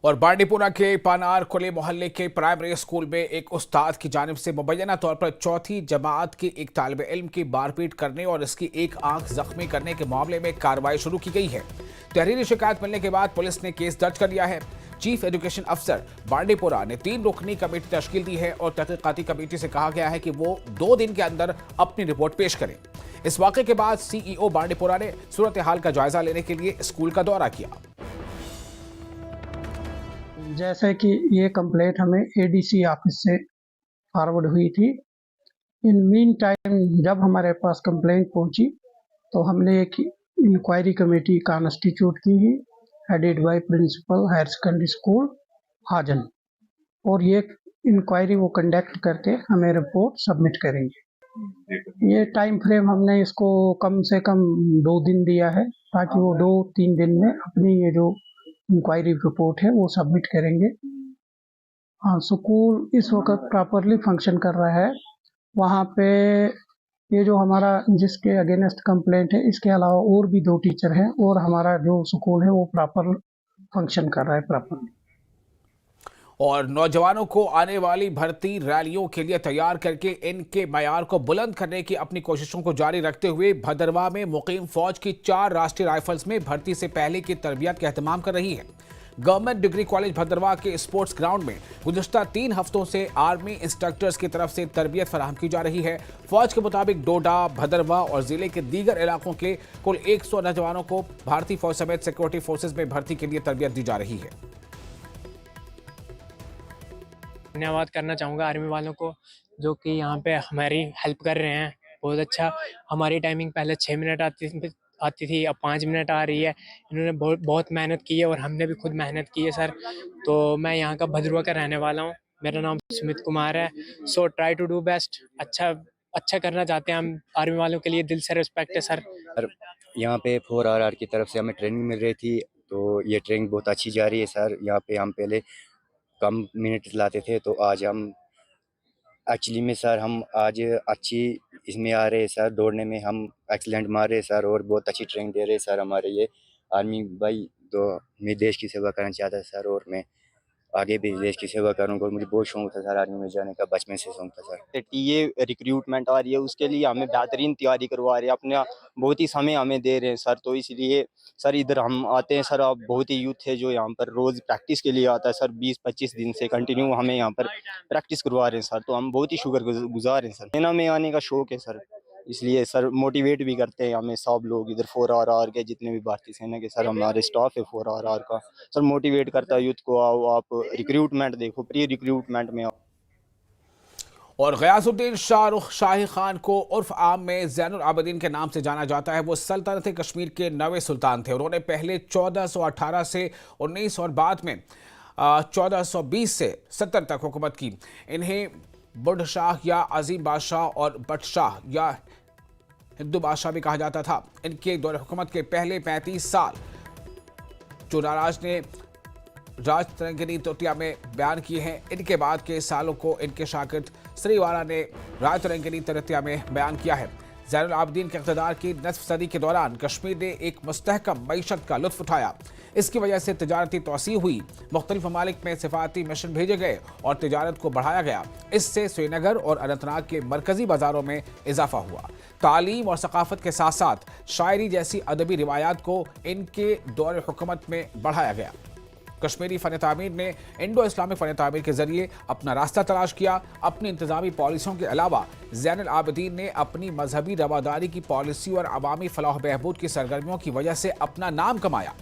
Speaker 1: और बांडीपुरा के पानार खुले मोहल्ले के प्राइमरी स्कूल में एक उस्ताद की जानिब से मुबैना तौर पर चौथी जमात के एक तालिब इल्म की मारपीट करने और इसकी एक आंख जख्मी करने के मामले में कार्रवाई शुरू की गई है। तहरीरी शिकायत मिलने के बाद पुलिस ने केस दर्ज कर लिया है। चीफ एजुकेशन अफसर बांडीपुरा ने 3 रुकनी कमेटी तश्कील दी है और तहकीकाती कमेटी से कहा गया है कि वो 2 दिन के अंदर अपनी रिपोर्ट पेश करें। इस वाक़े के बाद सीईओ बांडीपुरा ने सूरत हाल का जायजा लेने के लिए स्कूल का दौरा किया।
Speaker 18: जैसे कि ये कंप्लेंट हमें एडीसी ऑफिस से फॉरवर्ड हुई थी। इन मीन टाइम जब हमारे पास कंप्लेंट पहुंची तो हमने एक इंक्वायरी कमेटी कॉन्स्टिट्यूट की, headed by principal higher secondary school Hajan, और ये इंक्वायरी वो कंडक्ट करके हमें रिपोर्ट सबमिट करेंगे। ये टाइम फ्रेम हमने इसको कम से कम 2 दिन दिया है ताकि वो 2-3 दिन में अपनी ये जो इंक्वायरी रिपोर्ट है वो सबमिट करेंगे। हाँ, स्कूल इस वक्त प्रॉपरली फंक्शन कर रहा है। वहाँ पे ये जो हमारा जिसके अगेंस्ट कंप्लेंट है, इसके अलावा और भी 2 टीचर हैं और हमारा जो स्कूल है वो प्रॉपर फंक्शन कर रहा है प्रॉपरली।
Speaker 1: और नौजवानों को आने वाली भर्ती रैलियों के लिए तैयार करके इनके मयार को बुलंद करने की अपनी कोशिशों को जारी रखते हुए भदरवा में मुकीम फौज की 4 राष्ट्रीय राइफल्स में भर्ती से पहले की तरबियत का एहतमाम कर रही है। गवर्नमेंट डिग्री कॉलेज भदरवा के स्पोर्ट्स ग्राउंड में गुज़िश्ता 3 हफ्तों से आर्मी इंस्ट्रक्टर्स की तरफ से तरबियत फराहम की जा रही है। फौज के मुताबिक डोडा, भदरवा और जिले के दीगर इलाकों के कुल 100 नौजवानों को भारतीय फौज समेत सिक्योरिटी फोर्सेज में भर्ती के लिए तरबियत दी जा रही है।
Speaker 19: धन्यवाद करना चाहूँगा आर्मी वालों को जो कि यहाँ पे हमारी हेल्प कर रहे हैं। बहुत अच्छा। हमारी टाइमिंग पहले 6 मिनट आती थी, अब 5 मिनट आ रही है। इन्होंने बहुत मेहनत की है और हमने भी खुद मेहनत की है सर। तो मैं यहाँ का भदरवा का रहने वाला हूँ। मेरा नाम सुमित कुमार है। So try to do best. अच्छा करना चाहते हैं हम। आर्मी वालों के लिए दिल से रिस्पेक्ट है सर।
Speaker 20: यहाँ पे 4RR की तरफ से हमें ट्रेनिंग मिल रही थी, तो ये ट्रेनिंग बहुत अच्छी जा रही है सर। यहाँ पे हम पहले कम मिनट लाते थे, तो आज हम एक्चुअली में सर हम आज अच्छी इसमें आ रहे हैं सर। दौड़ने में हम एक्सीलेंट मार रहे हैं सर और बहुत अच्छी ट्रेनिंग दे रहे हैं सर हमारे ये आर्मी भाई। तो मैं देश की सेवा करना चाहता था सर और मैं आगे भी देश की सेवा करूँगा। मुझे बहुत शौक था सर आर्मी में जाने का, बचपन से शौक था सर।
Speaker 21: टीए रिक्रूटमेंट आ रही है, उसके लिए हमें बेहतरीन तैयारी करवा रहे हैं, अपना बहुत ही समय हमें दे रहे हैं सर। तो इसलिए सर इधर हम आते हैं सर। अब बहुत ही यूथ है जो यहाँ पर रोज़ प्रैक्टिस के लिए आता है सर। 20-25 दिन से कंटिन्यू हमें यहाँ पर प्रैक्टिस करवा रहे हैं सर। तो हम बहुत ही शुक्रगुजार हैं सर। सेना में आने का शौक है सर, इसलिए सर मोटिवेट भी करते हैं हमें सब लोग इधर 4RR के जितने भी भारतीय सेना के सर हमारे स्टाफ है 4RR का सर, मोटिवेट करता है यूथ को। आओ आप रिक्रूटमेंट देखो, प्री रिक्रूटमेंट में आओ।
Speaker 1: और गयासुद्दीन शाहरुख शाही खान को उर्फ आम में ज़ैनुल आबिदीन के नाम से जाना जाता है। वो सल्तनत कश्मीर के 9वें सुल्तान थे। उन्होंने पहले 1418 से 19 और बाद में 1420 से 70 तक हुकूमत की। इन्हें बुढ़ शाह या अजीम बादशाह और बट शाह या हिंदू बादशाह भी कहा जाता था। इनके दौर हुकूमत के पहले 35 साल जो नाराज ने राज तरंगिनी तोतिया में बयान किए हैं। इनके बाद के सालों को इनके शागिर्द श्रीवाला ने राज तरंगिनी तोतिया में बयान किया है। ज़ैनुल आबिदीन के इक़्तिदार की नस्फ सदी के दौरान कश्मीर ने एक मुस्तहकम मईशत का लुत्फ उठाया। इसकी वजह से तजारती तोसी हुई, मुख्तलिफ ममालिक में सिफारती मिशन भेजे गए और तजारत को बढ़ाया गया। इससे श्रीनगर और अनंतनाग के मरकजी बाजारों में इजाफा हुआ। तालीम और सकाफत के साथ साथ शायरी जैसी अदबी रिवायात को इनके दौर हुकूमत में बढ़ाया गया। कश्मीरी फ़न तामीर ने इंडो इस्लामिक फ़न तामीर के जरिए अपना रास्ता तलाश किया। अपनी इंतजामी पॉलिसियों के अलावा ज़ैनुल आबिदीन ने अपनी मजहबी रवादारी की पॉलिसी और अवामी फलाह बहबूद की सरगर्मियों की वजह से अपना नाम कमाया।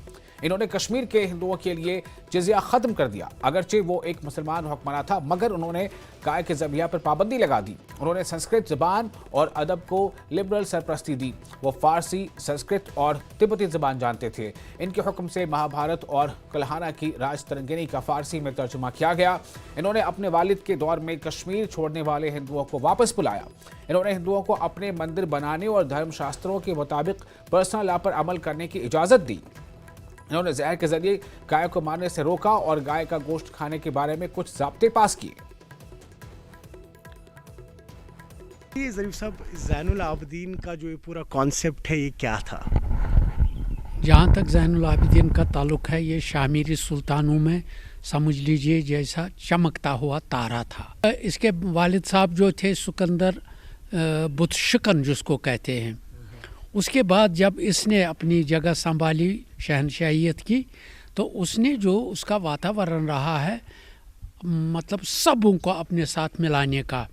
Speaker 1: इन्होंने कश्मीर के हिंदुओं के लिए जिज़िया ख़त्म कर दिया। अगरचे वो एक मुसलमान हुक्मरान था, मगर उन्होंने गाय के ज़बिया पर पाबंदी लगा दी। उन्होंने संस्कृत ज़बान और अदब को लिबरल सरपरस्ती दी। वो फ़ारसी, संस्कृत और तिब्बती ज़बान जानते थे। इनके हुक्म से महाभारत और कल्हाना की राज तरंगिनी का फ़ारसी में तर्जुमा किया गया। इन्होंने अपने वालिद के दौर में कश्मीर छोड़ने वाले हिंदुओं को वापस बुलाया। इन्होंने हिंदुओं को अपने मंदिर बनाने और धर्मशास्त्रों के मुताबिक पर्सनल लॉ पर अमल करने की इजाज़त दी। इन्होंने जहर के जरिए गाय को मारने से रोका और गाय का गोश्त खाने के बारे में कुछ ज़ाब्ते पास किए।
Speaker 2: ये ज़रीफ साहब, ज़ैनुल आबिदीन का जो ये पूरा कॉन्सेप्ट है, ये क्या था?
Speaker 22: जहाँ तक ज़ैनुल आबिदीन का ताल्लुक़ है, ये शामिरी सुल्तानों में समझ लीजिए जैसा चमकता हुआ तारा था। इसके वालिद साहब जो थे सिकंदर बुतशिकन जिसको कहते हैं, उसके बाद जब इसने अपनी जगह संभाली शहनशाहियत की, तो उसने जो उसका वातावरण रहा है, मतलब सबों को अपने साथ मिलाने का,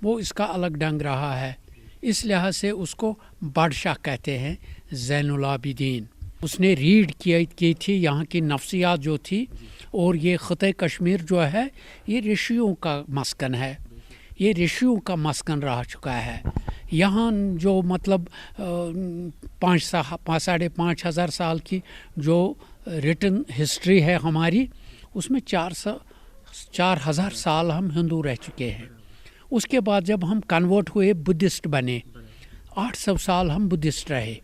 Speaker 22: वो इसका अलग ढंग रहा है। इस लिहाज से उसको बादशाह कहते हैं ज़ैनुल आबिदीन। उसने रीड की थी यहाँ की नफ्सियात जो थी, और ये ख़ुते कश्मीर जो है ये ऋषियों का मस्कन है, ये ऋषियों का मस्कन रह चुका है। यहाँ जो मतलब 5,500 साल की जो रिटन हिस्ट्री है हमारी, उसमें 4,000 साल हम हिंदू रह चुके हैं। उसके बाद जब हम कन्वर्ट हुए, बुद्धिस्ट बने, 800 साल हम बुद्धिस्ट रहे।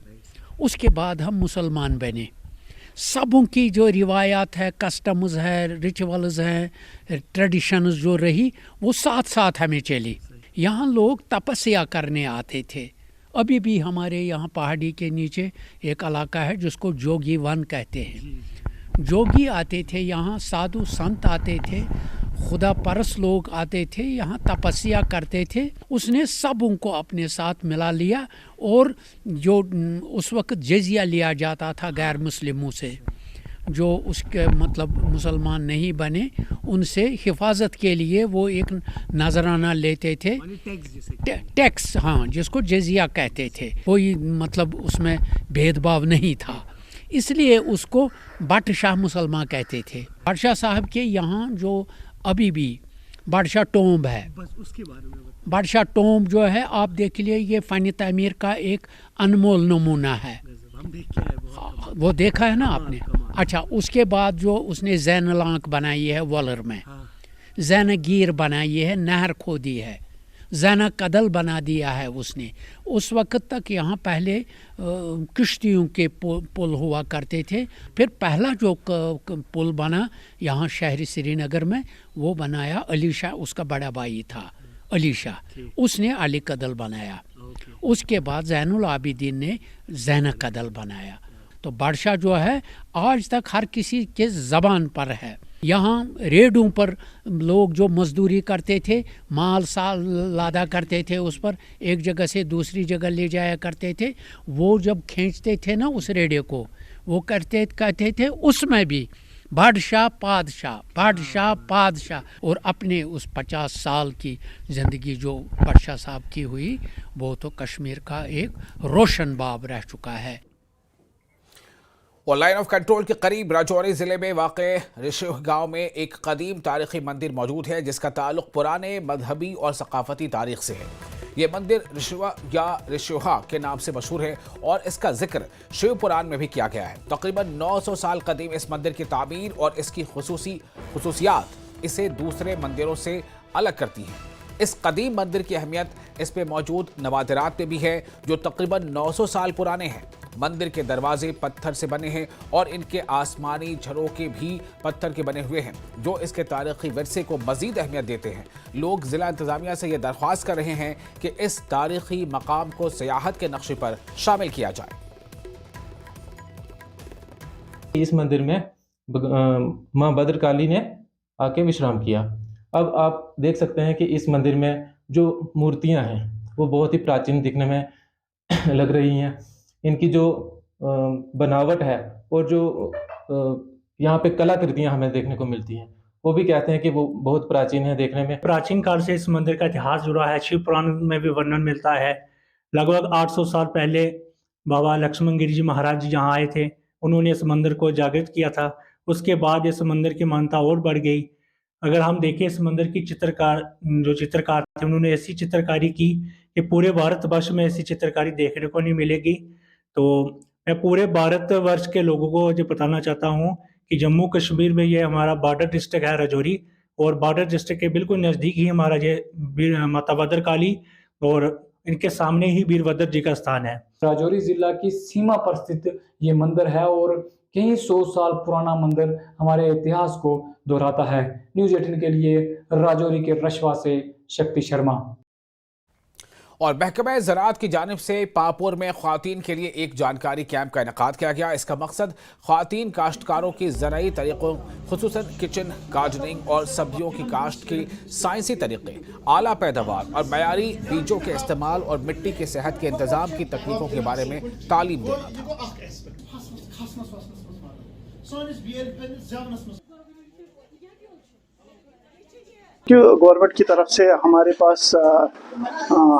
Speaker 22: उसके बाद हम मुसलमान बने। सबों की जो रिवायात है, कस्टम्स है, रिचुअल्स हैं, ट्रेडिशंस जो रही, वो साथ साथ हमें चली। यहाँ लोग तपस्या करने आते थे। अभी भी हमारे यहाँ पहाड़ी के नीचे एक इलाका है जिसको जोगी वन कहते हैं। जोगी आते थे यहाँ, साधु संत आते थे, खुदा परस लोग आते थे, यहाँ तपस्या करते थे। उसने सब उनको अपने साथ मिला लिया, और जो उस वक्त जजिया लिया जाता था गैर मुस्लिमों से, जो उसके मतलब मुसलमान नहीं बने, उनसे हिफाजत के लिए वो एक नजराना लेते थे, टैक्स, हाँ, जिसको जजिया कहते थे। कोई मतलब उसमें भेदभाव नहीं था, इसलिए उसको बादशाह मुसलमान कहते थे। बादशाह साहब के यहाँ जो अभी भी बादशाह टोम्ब है,
Speaker 2: उसके बारे में
Speaker 22: बादशाह टोम्ब जो है, आप देख लिए, ये फ़न तामीर का एक अनमोल नमूना है। वो देखा है ना आपने? अच्छा, उसके बाद जो उसने ज़ैन-ए-लांक बनाई है वॉलर में, ज़ैन-ए-गिर बनाई है, नहर खोदी है, ज़ैन-ए-कदल बना दिया है उसने। उस वक्त तक यहाँ पहले किश्तियों के पुल हुआ करते थे। फिर पहला जो पुल बना यहाँ शहरी श्रीनगर में, वो बनाया अली शाह, उसका बड़ा भाई था अली शाह, उसने अली कदल बनाया। उसके बाद ज़ैनुल आबिदीन ने ज़ैन-ए-कदल बनाया। तो बादशाह जो है आज तक हर किसी के ज़बान पर है। यहाँ रेडों पर लोग जो मजदूरी करते थे, माल साल लादा करते थे, उस पर एक जगह से दूसरी जगह ले जाया करते थे। वो जब खींचते थे ना उस रेडे को, वो कहते थे उसमें भी बादशाह पादशाह, बादशाह पादशाह। और अपने उस 50 साल की ज़िंदगी जो बादशाह साहब की हुई, वो तो कश्मीर का एक रोशन बाब रह चुका है।
Speaker 1: और लाइन ऑफ कंट्रोल के करीब राजौरी जिले में वाक़े ऋषिह गांव में एक कदीम तारीखी मंदिर मौजूद है, जिसका ताल्लुक पुराने मजहबी और सकाफती तारीख से है। ये मंदिर ऋषिवा या ऋषिहा के नाम से मशहूर है और इसका जिक्र शिव पुराण में भी किया गया है। तकरीबन 900 साल कदीम इस मंदिर की तामीर और इसकी खुसूसियात इसे दूसरे मंदिरों से अलग करती हैं। इस कदीम मंदिर की अहमियत इस पे मौजूद नवादिरात में भी है, जो तकरीबन 900 साल पुराने हैं। मंदिर के दरवाजे पत्थर से बने हैं और इनके आसमानी झरोके भी पत्थर के बने हुए हैं, जो इसके तारीखी विरसे को मजीद अहमियत देते हैं। लोग जिला इंतजामिया से यह दरख्वास्त कर रहे हैं कि इस तारीखी मकाम को सियाहत के नक्शे पर शामिल किया जाए।
Speaker 3: इस मंदिर में मां भद्रकाली ने आके विश्राम किया। अब आप देख सकते हैं कि इस मंदिर में जो मूर्तियां हैं वो बहुत ही प्राचीन दिखने में लग रही हैं। इनकी जो बनावट है और जो यहाँ पे कलाकृतियां हमें देखने को मिलती हैं वो भी कहते हैं कि वो बहुत प्राचीन है देखने में।
Speaker 4: प्राचीन काल से इस मंदिर का इतिहास जुड़ा है। शिव पुराण में भी वर्णन मिलता है। लगभग 800 साल पहले बाबा लक्ष्मण गिरी जी महाराज जी यहाँ आए थे, उन्होंने इस मंदिर को जागृत किया था। उसके बाद इस मंदिर की मान्यता और बढ़ गई। अगर हम देखें इस मंदिर की चित्रकार थे, उन्होंने ऐसी चित्रकारी की कि पूरे भारतवर्ष में ऐसी चित्रकारी देखने को नहीं मिलेगी। तो मैं पूरे भारतवर्ष के लोगों को जो बताना चाहता हूँ कि जम्मू कश्मीर में ये हमारा बॉर्डर डिस्ट्रिक्ट है राजौरी, और बॉर्डर डिस्ट्रिक्ट के बिल्कुल नज़दीक ही हमारा ये माता भद्रकाली और इनके सामने ही वीरभद्र जी का स्थान है।
Speaker 23: राजौरी जिला की सीमा पर स्थित ये मंदिर है और कई 100 साल पुराना मंदिर हमारे इतिहास को दोहराता है। न्यूज़ 18 के लिए राजौरी के रशवा से शक्ति शर्मा।
Speaker 1: और महकमा ज़राअत की जानिब से पापुर में ख्वातीन के लिए एक जानकारी कैंप का इनेकाद किया गया। इसका मकसद ख्वातीन काश्तकारों की ज़राई तरीक़ों खुसूसन किचन गार्डनिंग और सब्जियों की काश्त की साइंसी तरीक़े, आला पैदावार और मयारी बीजों के इस्तेमाल और मिट्टी की सेहत के इंतज़ाम की तकनीकों के बारे में तालीम देना था।
Speaker 24: गवर्नमेंट की तरफ से हमारे पास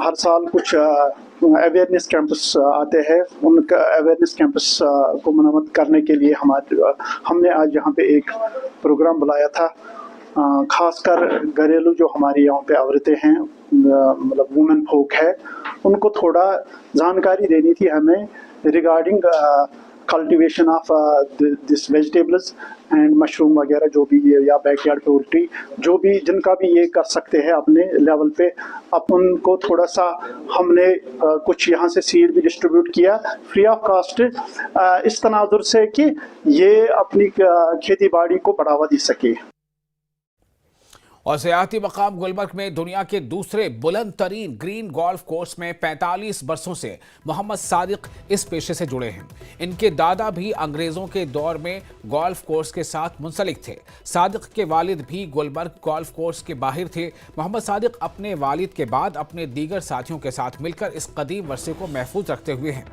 Speaker 24: हर साल कुछ अवेयरनेस कैंपस आते हैं। उनका अवेयरनेस कैंपस को मुनम्मद करने के लिए हमने आज यहाँ पे एक प्रोग्राम बुलाया था। खासकर घरेलू जो हमारी यहाँ पे औरतें हैं, मतलब वुमेन फोक है, उनको थोड़ा जानकारी देनी थी हमें regarding cultivation of this vegetables and mushroom वगैरह जो भी या बैकयार्ड पोल्ट्री जो भी जिनका भी ये कर सकते हैं अपने लेवल पे। अब उनको थोड़ा सा हमने कुछ यहाँ से सीड भी डिस्ट्रीब्यूट किया फ्री ऑफ कास्ट, इस तनाजुर से कि ये अपनी खेती बाड़ी को बढ़ावा दे सके।
Speaker 1: और सियाहती मकाम गुलमर्ग में दुनिया के दूसरे बुलंद तरीन ग्रीन गोल्फ कोर्स में 45 बरसों से मोहम्मद सादिक इस पेशे से जुड़े हैं। इनके दादा भी अंग्रेजों के दौर में गोल्फ कोर्स के साथ मुंसलिक थे। सादिक के वालिद भी गुलमर्ग गोल्फ कोर्स के बाहिर थे। मोहम्मद सादिक अपने वालिद के बाद अपने दीगर साथियों के साथ मिलकर इस कदीम वर्से को महफूज रखते हुए हैं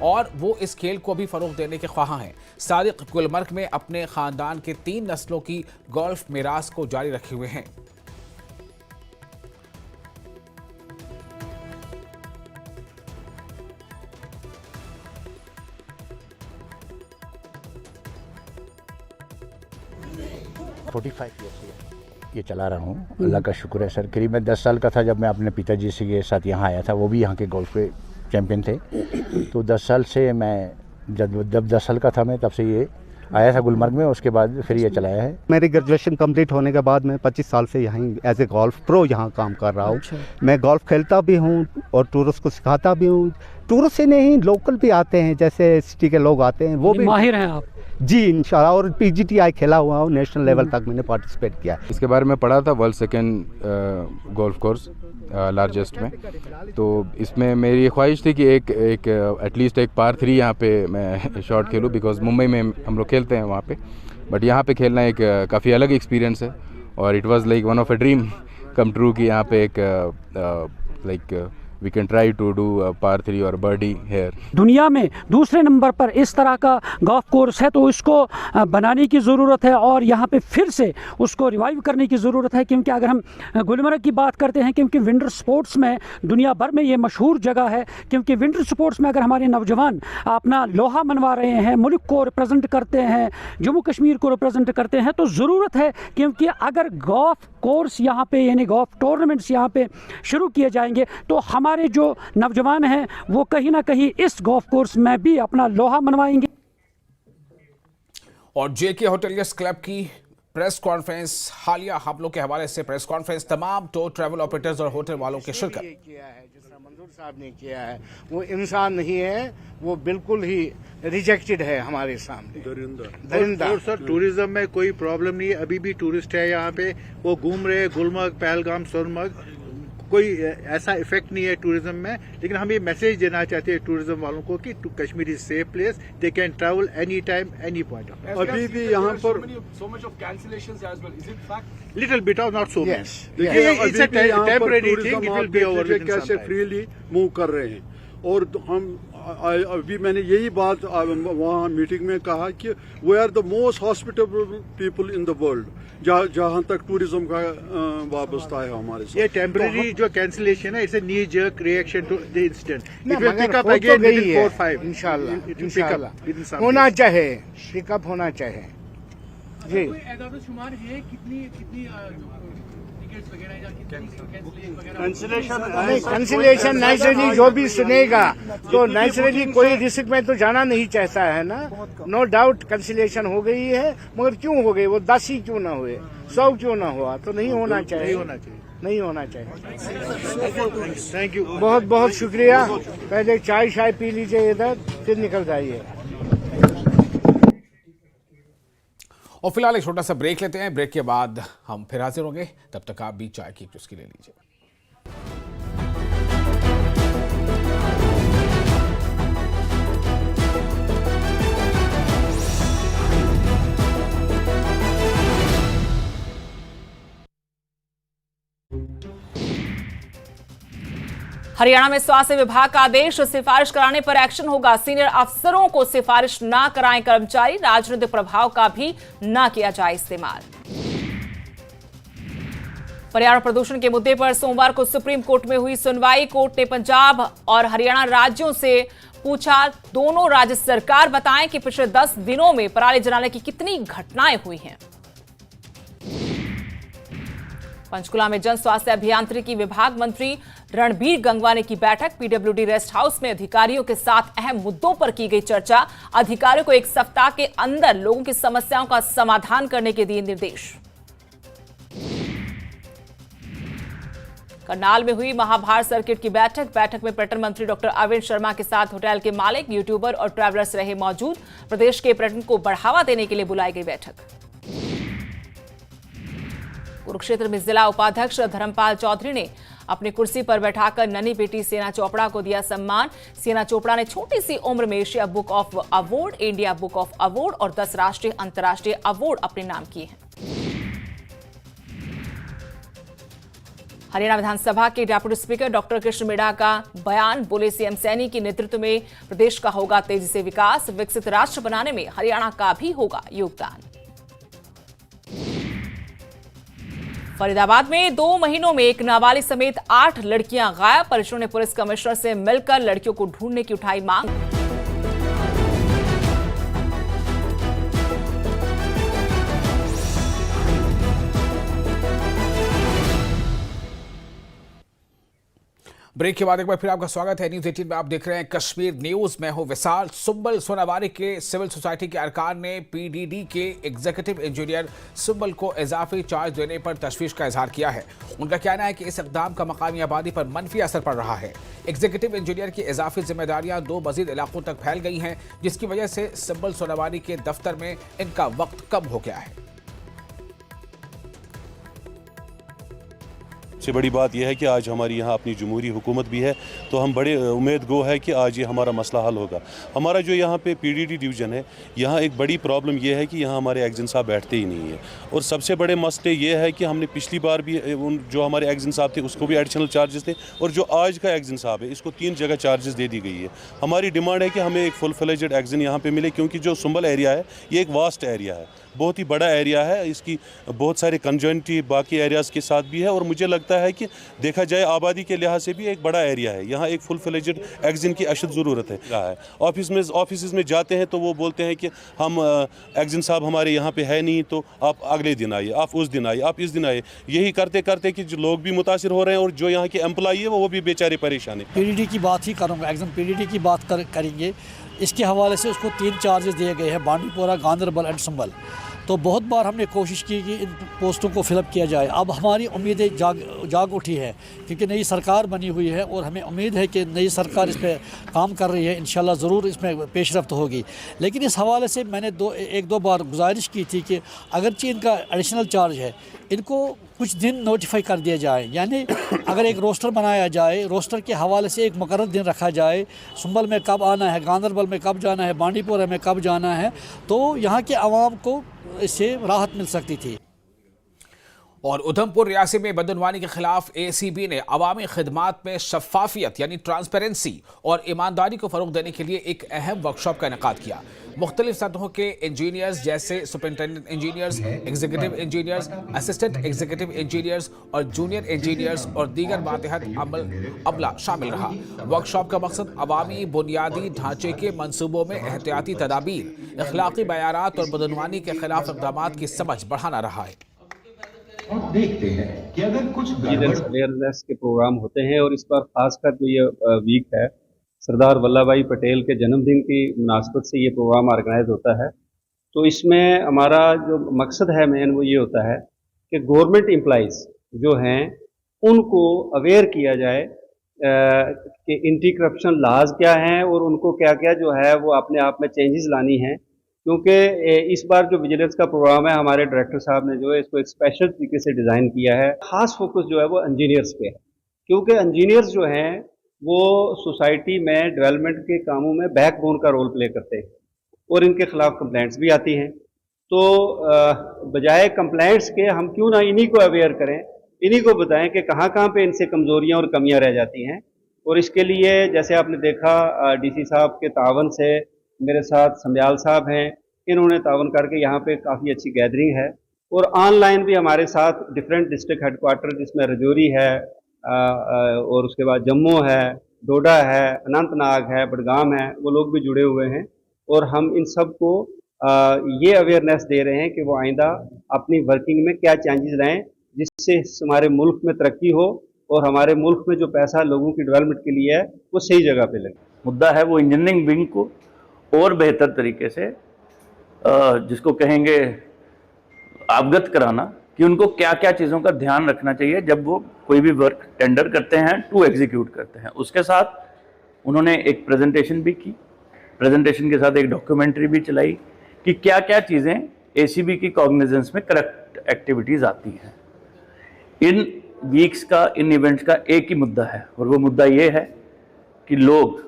Speaker 1: और वो इस खेल को भी फरोग देने के ख्वाह हैं। सादिक गुलमर्ग में अपने खानदान के 3 नस्लों की गोल्फ मिरास को जारी रखे हुए हैं।
Speaker 25: ये चला रहा हूँ, अल्लाह का शुक्र है सर। करीब मैं 10 साल का था जब मैं अपने पिताजी से के साथ यहाँ आया था। वो भी यहाँ के गोल्फ के चैम्पियन थे। तो 10 साल से मैं जब 10 साल का था मैं तब से ये आया था गुलमर्ग में, उसके बाद फिर ये चलाया है।
Speaker 26: मेरी ग्रेजुएशन कंप्लीट होने के बाद मैं 25 साल से यहीं एज ए गोल्फ प्रो यहाँ काम कर रहा हूँ। मैं गोल्फ खेलता भी हूँ और टूरिस्ट को सिखाता भी हूँ। टूरिस्ट से नहीं, लोकल भी आते हैं, जैसे सिटी के लोग आते हैं, वो भी माहिर हैं आप। जी इंशाल्लाह। और PGTI खेला हुआ हूँ, नेशनल लेवल तक मैंने पार्टिसिपेट किया।
Speaker 27: इसके बारे में पढ़ा था, world second golf course largest में। तो इसमें मेरी ख्वाहिश थी कि एक एटलीस्ट एक par 3 यहाँ पे मैं शॉट खेलूँ, बिकॉज मुंबई में हम लोग खेलते हैं वहाँ पे, बट यहाँ पे खेलना एक काफ़ी अलग एक्सपीरियंस है और it was like one of a dream come true कि यहाँ पे एक like we can try to do a par 3 और birdie here।
Speaker 28: दुनिया में दूसरे नंबर पर इस तरह का गोल्फ कोर्स है तो इसको बनाने की ज़रूरत है और यहाँ पे फिर से उसको रिवाइव करने की ज़रूरत है। क्योंकि अगर हम गुलमर्ग की बात करते हैं, क्योंकि विंटर स्पोर्ट्स में दुनिया भर में ये मशहूर जगह है, क्योंकि विंटर स्पोर्ट्स में अगर हमारे नौजवान अपना लोहा मनवा रहे हैं, मुल्क को रिप्रेजेंट करते हैं, जम्मू कश्मीर को रिप्रेजेंट करते हैं, तो ज़रूरत है क्योंकि अगर गोल्फ कोर्स यहाँ पे यानी गोल्फ टूर्नामेंट्स यहाँ पे शुरू किए जाएंगे तो हमारे जो नौजवान हैं वो कहीं ना कहीं इस गोल्फ कोर्स में भी अपना लोहा मनवाएंगे। और JK होटलियर्स क्लब की प्रेस कॉन्फ्रेंस, हालिया हमलों के हवाले से प्रेस कॉन्फ्रेंस, तमाम टूर ट्रैवल ऑपरेटर्स और होटल वालों की शिरकत।
Speaker 5: मंसूर साहब ने किया है वो इंसान नहीं है, वो बिल्कुल ही रिजेक्टेड है हमारे सामने, दरिंदा।
Speaker 6: और सर टूरिज्म में कोई प्रॉब्लम नहीं है, अभी भी टूरिस्ट है यहाँ पे, वो घूम रहे हैं गुलमर्ग, पहलगाम, सोनमर्ग, कोई ऐसा इफेक्ट नहीं है टूरिज्म में। लेकिन हम ये मैसेज देना चाहते हैं टूरिज्म वालों को कि Kashmir is safe place, they can travel any time any point of time.
Speaker 7: अभी भी यहाँ पर
Speaker 6: little bit of not so much,
Speaker 7: temporary thing, कैसे फ्रीली मूव कर रहे हैं। और हम अभी मैंने यही बात वहाँ मीटिंग में कहा कि we are the most hospitable people in the world जहाँ तक टूरिज्म का वाबस्ता है हमारे साथ।
Speaker 6: ये टेम्परेरी जो कैंसिलेशन है, it's a knee jerk reaction to the incident.
Speaker 5: It will pick up again with 4-5 इंशाल्लाह होना चाहिए, पिकअप होना चाहिए जी। कैंसिलेशन नेचुरली जो भी सुनेगा तो नेचुरली कोई रिस्क में तो जाना नहीं चाहता है ना, नो डाउट कैंसिलेशन हो गई है, मगर क्यों हो गई? वो 10 ही क्यों ना हुए, 100 क्यों ना हुआ? तो नहीं होना चाहिए, नहीं होना चाहिए।
Speaker 6: थैंक यू,
Speaker 5: बहुत बहुत शुक्रिया। पहले चाय पी लीजिए इधर, फिर निकल जाइए।
Speaker 1: और फिलहाल एक छोटा सा ब्रेक लेते हैं, ब्रेक के बाद हम फिर हाजिर होंगे, तब तक आप भी चाय की चुस्की ले लीजिए।
Speaker 9: हरियाणा में स्वास्थ्य विभाग का आदेश, सिफारिश कराने पर एक्शन होगा। सीनियर अफसरों को सिफारिश ना कराएं कर्मचारी, राजनीतिक प्रभाव का भी ना किया जाए इस्तेमाल। पर्यावरण प्रदूषण के मुद्दे पर सोमवार को सुप्रीम कोर्ट में हुई सुनवाई। कोर्ट ने पंजाब और हरियाणा राज्यों से पूछा, दोनों राज्य सरकार बताएं कि पिछले 10 दिनों में पराली जलाने की कितनी घटनाएं हुई हैं। पंचकुला में जन स्वास्थ्य अभियांत्रिकी विभाग मंत्री रणबीर गंगवा की बैठक, पीडब्ल्यूडी रेस्ट हाउस में अधिकारियों के साथ अहम मुद्दों पर की गई चर्चा। अधिकारियों को 1 सप्ताह के अंदर लोगों की समस्याओं का समाधान करने के दिए निर्देश। करनाल में हुई महाभारत सर्किट की बैठक में पर्यटन मंत्री डॉक्टर अरविंद शर्मा के साथ होटल के मालिक, यूट्यूबर और ट्रैवलर्स रहे मौजूद। प्रदेश के पर्यटन को बढ़ावा देने के लिए बुलाई गई बैठक। कुरुक्षेत्र में जिला उपाध्यक्ष धर्मपाल चौधरी ने अपनी कुर्सी पर बैठाकर नन्ही बेटी सेना चोपड़ा को दिया सम्मान। सेना चोपड़ा ने छोटी सी उम्र में Asia book of award, India book of award और 10 राष्ट्रीय अंतर्राष्ट्रीय अवार्ड अपने नाम किए हैं। हरियाणा विधानसभा के deputy speaker doctor Krishna Meda का बयान, बोले सीएम सैनी के नेतृत्व में प्रदेश का होगा तेजी से विकास, विकसित राष्ट्र बनाने में हरियाणा का भी होगा योगदान। फरीदाबाद में 2 महीनों में एक नाबालिग समेत 8 लड़कियां गायब। परिजनों ने पुलिस कमिश्नर से मिलकर लड़कियों को ढूंढने की उठाई मांग।
Speaker 1: ब्रेक के बाद एक बार फिर आपका स्वागत है न्यूज 18 में। आप देख रहे हैं कश्मीर न्यूज, मैं हूं विशाल। सुंबल सोनावारी के सिविल सोसाइटी के अरकान ने पीडीडी के एग्जीक्यूटिव इंजीनियर सुंबल को इजाफी चार्ज देने पर तशवीश का इजहार किया है। उनका कहना है कि इस इक़दाम का मकामी आबादी पर मनफी असर पड़ रहा है। एग्जीक्यूटिव इंजीनियर की इजाफी जिम्मेदारियां 2 मजीद इलाकों तक फैल गई हैं, जिसकी वजह से सुंबल सोनावारी के दफ्तर में इनका वक्त कम हो गया है।
Speaker 10: सबसे बड़ी बात यह है कि आज हमारी यहाँ अपनी जमहूरी हुकूमत भी है, तो हम बड़े उम्मीद गो है कि आज ये हमारा मसला हल होगा। हमारा जो यहाँ पे पीडीडी डिवीज़न है, यहाँ एक बड़ी प्रॉब्लम ये है कि यहाँ हमारे एग्जिन साहब बैठते ही नहीं है। और सबसे बड़े मसले ये है कि हमने पिछली बार भी जो हमारे एग्जिन साहब थे उसको भी एडिशनल चार्जेस थे, और जो आज का एग्जिन साहब है इसको 3 जगह चार्जेस दे दी गई है। हमारी डिमांड है कि हमें एक फुल फ्लेजेड एग्जिन यहाँ पर मिले, क्योंकि जो सुंबल एरिया है ये एक वास्ट एरिया है, बहुत ही बड़ा एरिया है, इसकी बहुत सारे कंजॉइंटी बाकी एरियाज़ के साथ भी है। और मुझे लगता है कि देखा जाए आबादी के लिहाज से भी एक बड़ा एरिया है, यहाँ एक फुल फ्लेजेड एग्जिन की अशद ज़रूरत है। ऑफिस में जाते हैं तो वो बोलते हैं कि हम एग्जिन साहब हमारे यहाँ पे है नहीं, तो आप अगले दिन आइए, आप उस दिन आइए, आप इस दिन आइए। यही करते करते कि जो लोग भी मुतासिर हो रहे हैं और जो यहाँ के एम्प्लॉई है वो भी बेचारे परेशान है।
Speaker 11: पीडीडी की बात ही करूँगा, एग्जिन पीडीडी की बात करेंगे। इसके हवाले से उसको 3 चार्जेस दिए गए हैं, बांडीपोरा, गांदरबल एंड संबल। तो बहुत बार हमने कोशिश की कि इन पोस्टों को फिलअप किया जाए। अब हमारी उम्मीदें जाग उठी है क्योंकि नई सरकार बनी हुई है और हमें उम्मीद है कि नई सरकार इस पर काम कर रही है। इंशाल्लाह ज़रूर इसमें पेशरफ्त होगी। लेकिन इस हवाले से मैंने एक दो बार गुजारिश की थी कि अगरचे इनका एडिशनल चार्ज है, इनको कुछ दिन नोटिफाई कर दिया जाए। यानी अगर एक रोस्टर बनाया जाए, रोस्टर के हवाले से एक मुकर्रर दिन रखा जाए, सुंबल में कब आना है, गांदरबल में कब जाना है, बांडीपुरा में कब जाना है, तो यहाँ के आवाम को इससे राहत मिल सकती थी।
Speaker 1: और उधमपुर रियासी में बदनवानी के खिलाफ ACB ने अवामी खिदमात में शफाफियत यानी ट्रांसपेरेंसी और ईमानदारी को फ़रोग देने के लिए एक अहम वर्कशॉप का इनेकाद किया। मुख्तलिफ सतहों के इंजीनियर्स जैसे superintendent engineers, executive engineers, assistant executive engineers और जूनियर इंजीनियर्स और दीगर मातहत अमला शामिल रहा। वर्कशॉप का मकसद अवामी बुनियादी ढांचे के मनसूबों में एहतियाती तदाबीर, अखलाकी बयानात और बदनवानी के खिलाफ इक़दाम की समझ बढ़ाना रहा है।
Speaker 8: और देखते हैं कि अगर कुछ अवेयरनेस के प्रोग्राम होते हैं और इस बार खासकर जो ये वीक है सरदार वल्लभ भाई पटेल के जन्मदिन की मुनासबत से ये प्रोग्राम ऑर्गेनाइज होता है, तो इसमें हमारा जो मकसद है मेन वो ये होता है कि गवर्नमेंट एम्प्लॉइज़ जो हैं उनको अवेयर किया जाए कि एंटी करप्शन लॉज क्या हैं और उनको क्या क्या जो है वो अपने आप में चेंजेस लानी हैं। क्योंकि इस बार जो विजिलेंस का प्रोग्राम है हमारे डायरेक्टर साहब ने जो है इसको एक स्पेशल तरीके से डिज़ाइन किया है। खास फोकस जो है वो इंजीनियर्स पे है, क्योंकि इंजीनियर्स जो हैं वो सोसाइटी में डेवलपमेंट के कामों में बैकबोन का रोल प्ले करते हैं और इनके खिलाफ कंप्लेंट्स भी आती हैं। तो बजाय कंप्लेंट्स के हम क्यों ना इन्हीं को अवेयर करें, इन्हीं को बताएं कि कहाँ कहाँ पे इनसे कमज़ोरियाँ और कमियाँ रह जाती हैं। और इसके लिए जैसे आपने देखा DC साहब के तावन से मेरे साथ समयाल साहब हैं, इन्होंने तावन करके यहाँ पे काफ़ी अच्छी गैदरिंग है। और ऑनलाइन भी हमारे साथ डिफरेंट डिस्ट्रिक्ट हेडक्वार्टर जिसमें रजौरी है और उसके बाद जम्मू है, डोडा है, अनंतनाग है, बडगाम है, वो लोग भी जुड़े हुए हैं। और हम इन सब को ये अवेयरनेस दे रहे हैं कि वो आइंदा अपनी वर्किंग में क्या चेंजेस लाएँ जिससे हमारे मुल्क में तरक्की हो और हमारे मुल्क में जो पैसा लोगों की डेवलपमेंट के लिए है वो सही जगह पे लगे।
Speaker 12: मुद्दा है वो इंजीनियरिंग विंग को और बेहतर तरीके से जिसको कहेंगे अवगत कराना कि उनको क्या क्या चीज़ों का ध्यान रखना चाहिए जब वो कोई भी वर्क टेंडर करते हैं टू एग्जीक्यूट करते हैं। उसके साथ उन्होंने एक प्रेजेंटेशन भी की, प्रेजेंटेशन के साथ एक डॉक्यूमेंट्री भी चलाई कि क्या क्या चीज़ें ACB की कॉग्निजेंस में करप्ट एक्टिविटीज़ आती हैं। इन वीक्स का, इन इवेंट्स का एक ही मुद्दा है और वो मुद्दा ये है कि लोग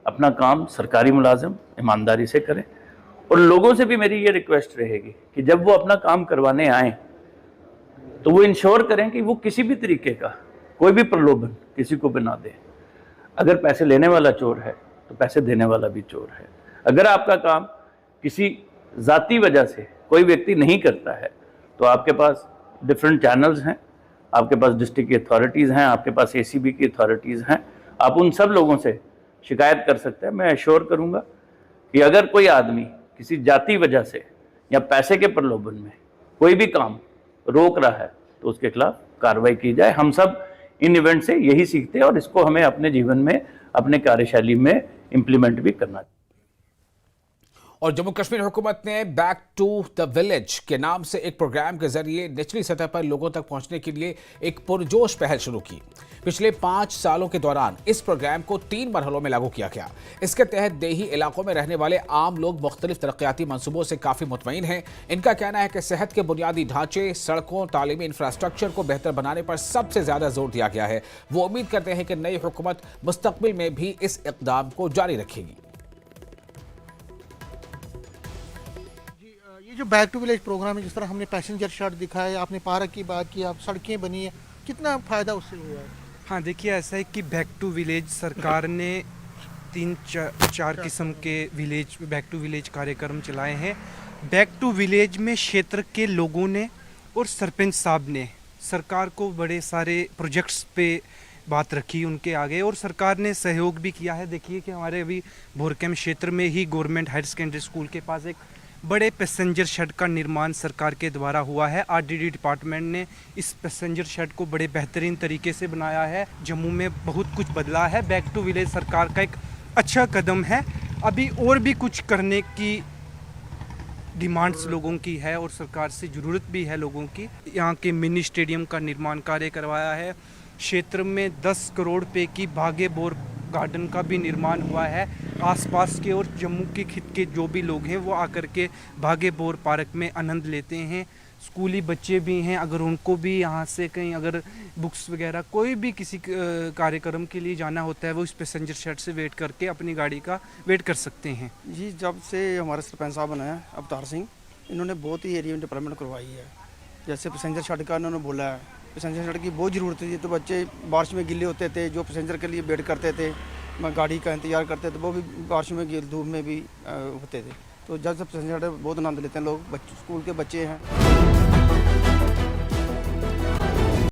Speaker 12: अपना काम सरकारी मुलाजिम ईमानदारी से करें। और लोगों से भी मेरी ये रिक्वेस्ट रहेगी कि जब वो अपना काम करवाने आएँ तो वो इंश्योर करें कि वो किसी भी तरीके का कोई भी प्रलोभन किसी को भी ना दें। अगर पैसे लेने वाला चोर है तो पैसे देने वाला भी चोर है। अगर आपका काम किसी ज़ाती वजह से कोई व्यक्ति नहीं करता है तो आपके पास डिफरेंट चैनल्स हैं, आपके पास डिस्ट्रिक्ट की अथॉरिटीज़ हैं, आपके पास ACB की अथॉरिटीज़ हैं। आप उन सब लोगों से शिकायत कर सकते हैं। मैं एश्योर करूंगा कि अगर कोई आदमी किसी जाति वजह से या पैसे के प्रलोभन में कोई भी काम रोक रहा है तो उसके खिलाफ कार्रवाई की जाए। हम सब इन इवेंट से यही सीखते हैं और इसको हमें अपने जीवन में, अपने कार्यशैली में इम्प्लीमेंट भी करना चाहिए।
Speaker 1: और जम्मू कश्मीर हुकूमत ने बैक टू द विलेज के नाम से एक प्रोग्राम के जरिए निचली सतह पर लोगों तक पहुंचने के लिए एक पुरजोश पहल शुरू की। पिछले 5 सालों के दौरान इस प्रोग्राम को 3 मरहलों में लागू किया गया। इसके तहत देही इलाकों में रहने वाले आम लोग मुख्तलिफ तरक्याती मंसूबों से काफ़ी मुतमईन हैं। इनका कहना है कि सेहत के बुनियादी ढांचे, सड़कों, तालीमी इंफ्रास्ट्रक्चर को बेहतर बनाने पर सबसे ज़्यादा जोर दिया गया है। वो उम्मीद करते हैं कि नई हुकूमत मुस्तकबिल में भी इस इक़दाम को जारी रखेगी।
Speaker 13: ये जो बैक टू विलेज प्रोग्राम है, जिस तरह हमने पैसेंजर शर्ट दिखाया, आपने पार्क की बात की, आप सड़कें बनी है, कितना फ़ायदा उससे हुआ है?
Speaker 14: हाँ, देखिए ऐसा है कि बैक टू विलेज सरकार ने 3-4 किस्म के विलेज बैक टू विलेज कार्यक्रम चलाए हैं। बैक टू विलेज में क्षेत्र के लोगों ने और सरपंच साहब ने सरकार को बड़े सारे प्रोजेक्ट्स पे बात रखी उनके आगे और सरकार ने सहयोग भी किया है। देखिए कि हमारे अभी भोरकेम क्षेत्र में ही गवर्नमेंट हायर सेकेंडरी स्कूल के पास एक बड़े पैसेंजर शेड का निर्माण सरकार के द्वारा हुआ है। RDD डिपार्टमेंट ने इस पैसेंजर शेड को बड़े बेहतरीन तरीके से बनाया है। जम्मू में बहुत कुछ बदला है। बैक टू विलेज सरकार का एक अच्छा कदम है। अभी और भी कुछ करने की डिमांड्स लोगों की है और सरकार से ज़रूरत भी है लोगों की। यहाँ के मिनी स्टेडियम का निर्माण कार्य करवाया है। क्षेत्र में 10 करोड़ रुपए की भागे बोर गार्डन का भी निर्माण हुआ है। आसपास के और जम्मू के खित के जो भी लोग हैं वो आकर के भागे बोर पार्क में आनंद लेते हैं। स्कूली बच्चे भी हैं, अगर उनको भी यहाँ से कहीं अगर बुक्स वगैरह कोई भी किसी कार्यक्रम के लिए जाना होता है वो इस पैसेंजर शेड से वेट करके अपनी गाड़ी का वेट कर सकते हैं।
Speaker 2: जी, जब से हमारे सरपंच साहब बने हैं अवतार सिंह, इन्होंने बहुत ही एरिया में डेवलपमेंट करवाई है। जैसे पैसेंजर शेड का इन्होंने बोला है, पैसेंजर शेड की बहुत ज़रूरत थी। तो बच्चे बारिश में गिले होते थे, जो पैसेंजर के लिए वेट करते थे, गाड़ी का इंतजार करते थे, वो भी बारिश में धूप में भी होते थे। तो जब से पैसेंजर शेड बहुत आनंद लेते हैं लोग, स्कूल के बच्चे हैं।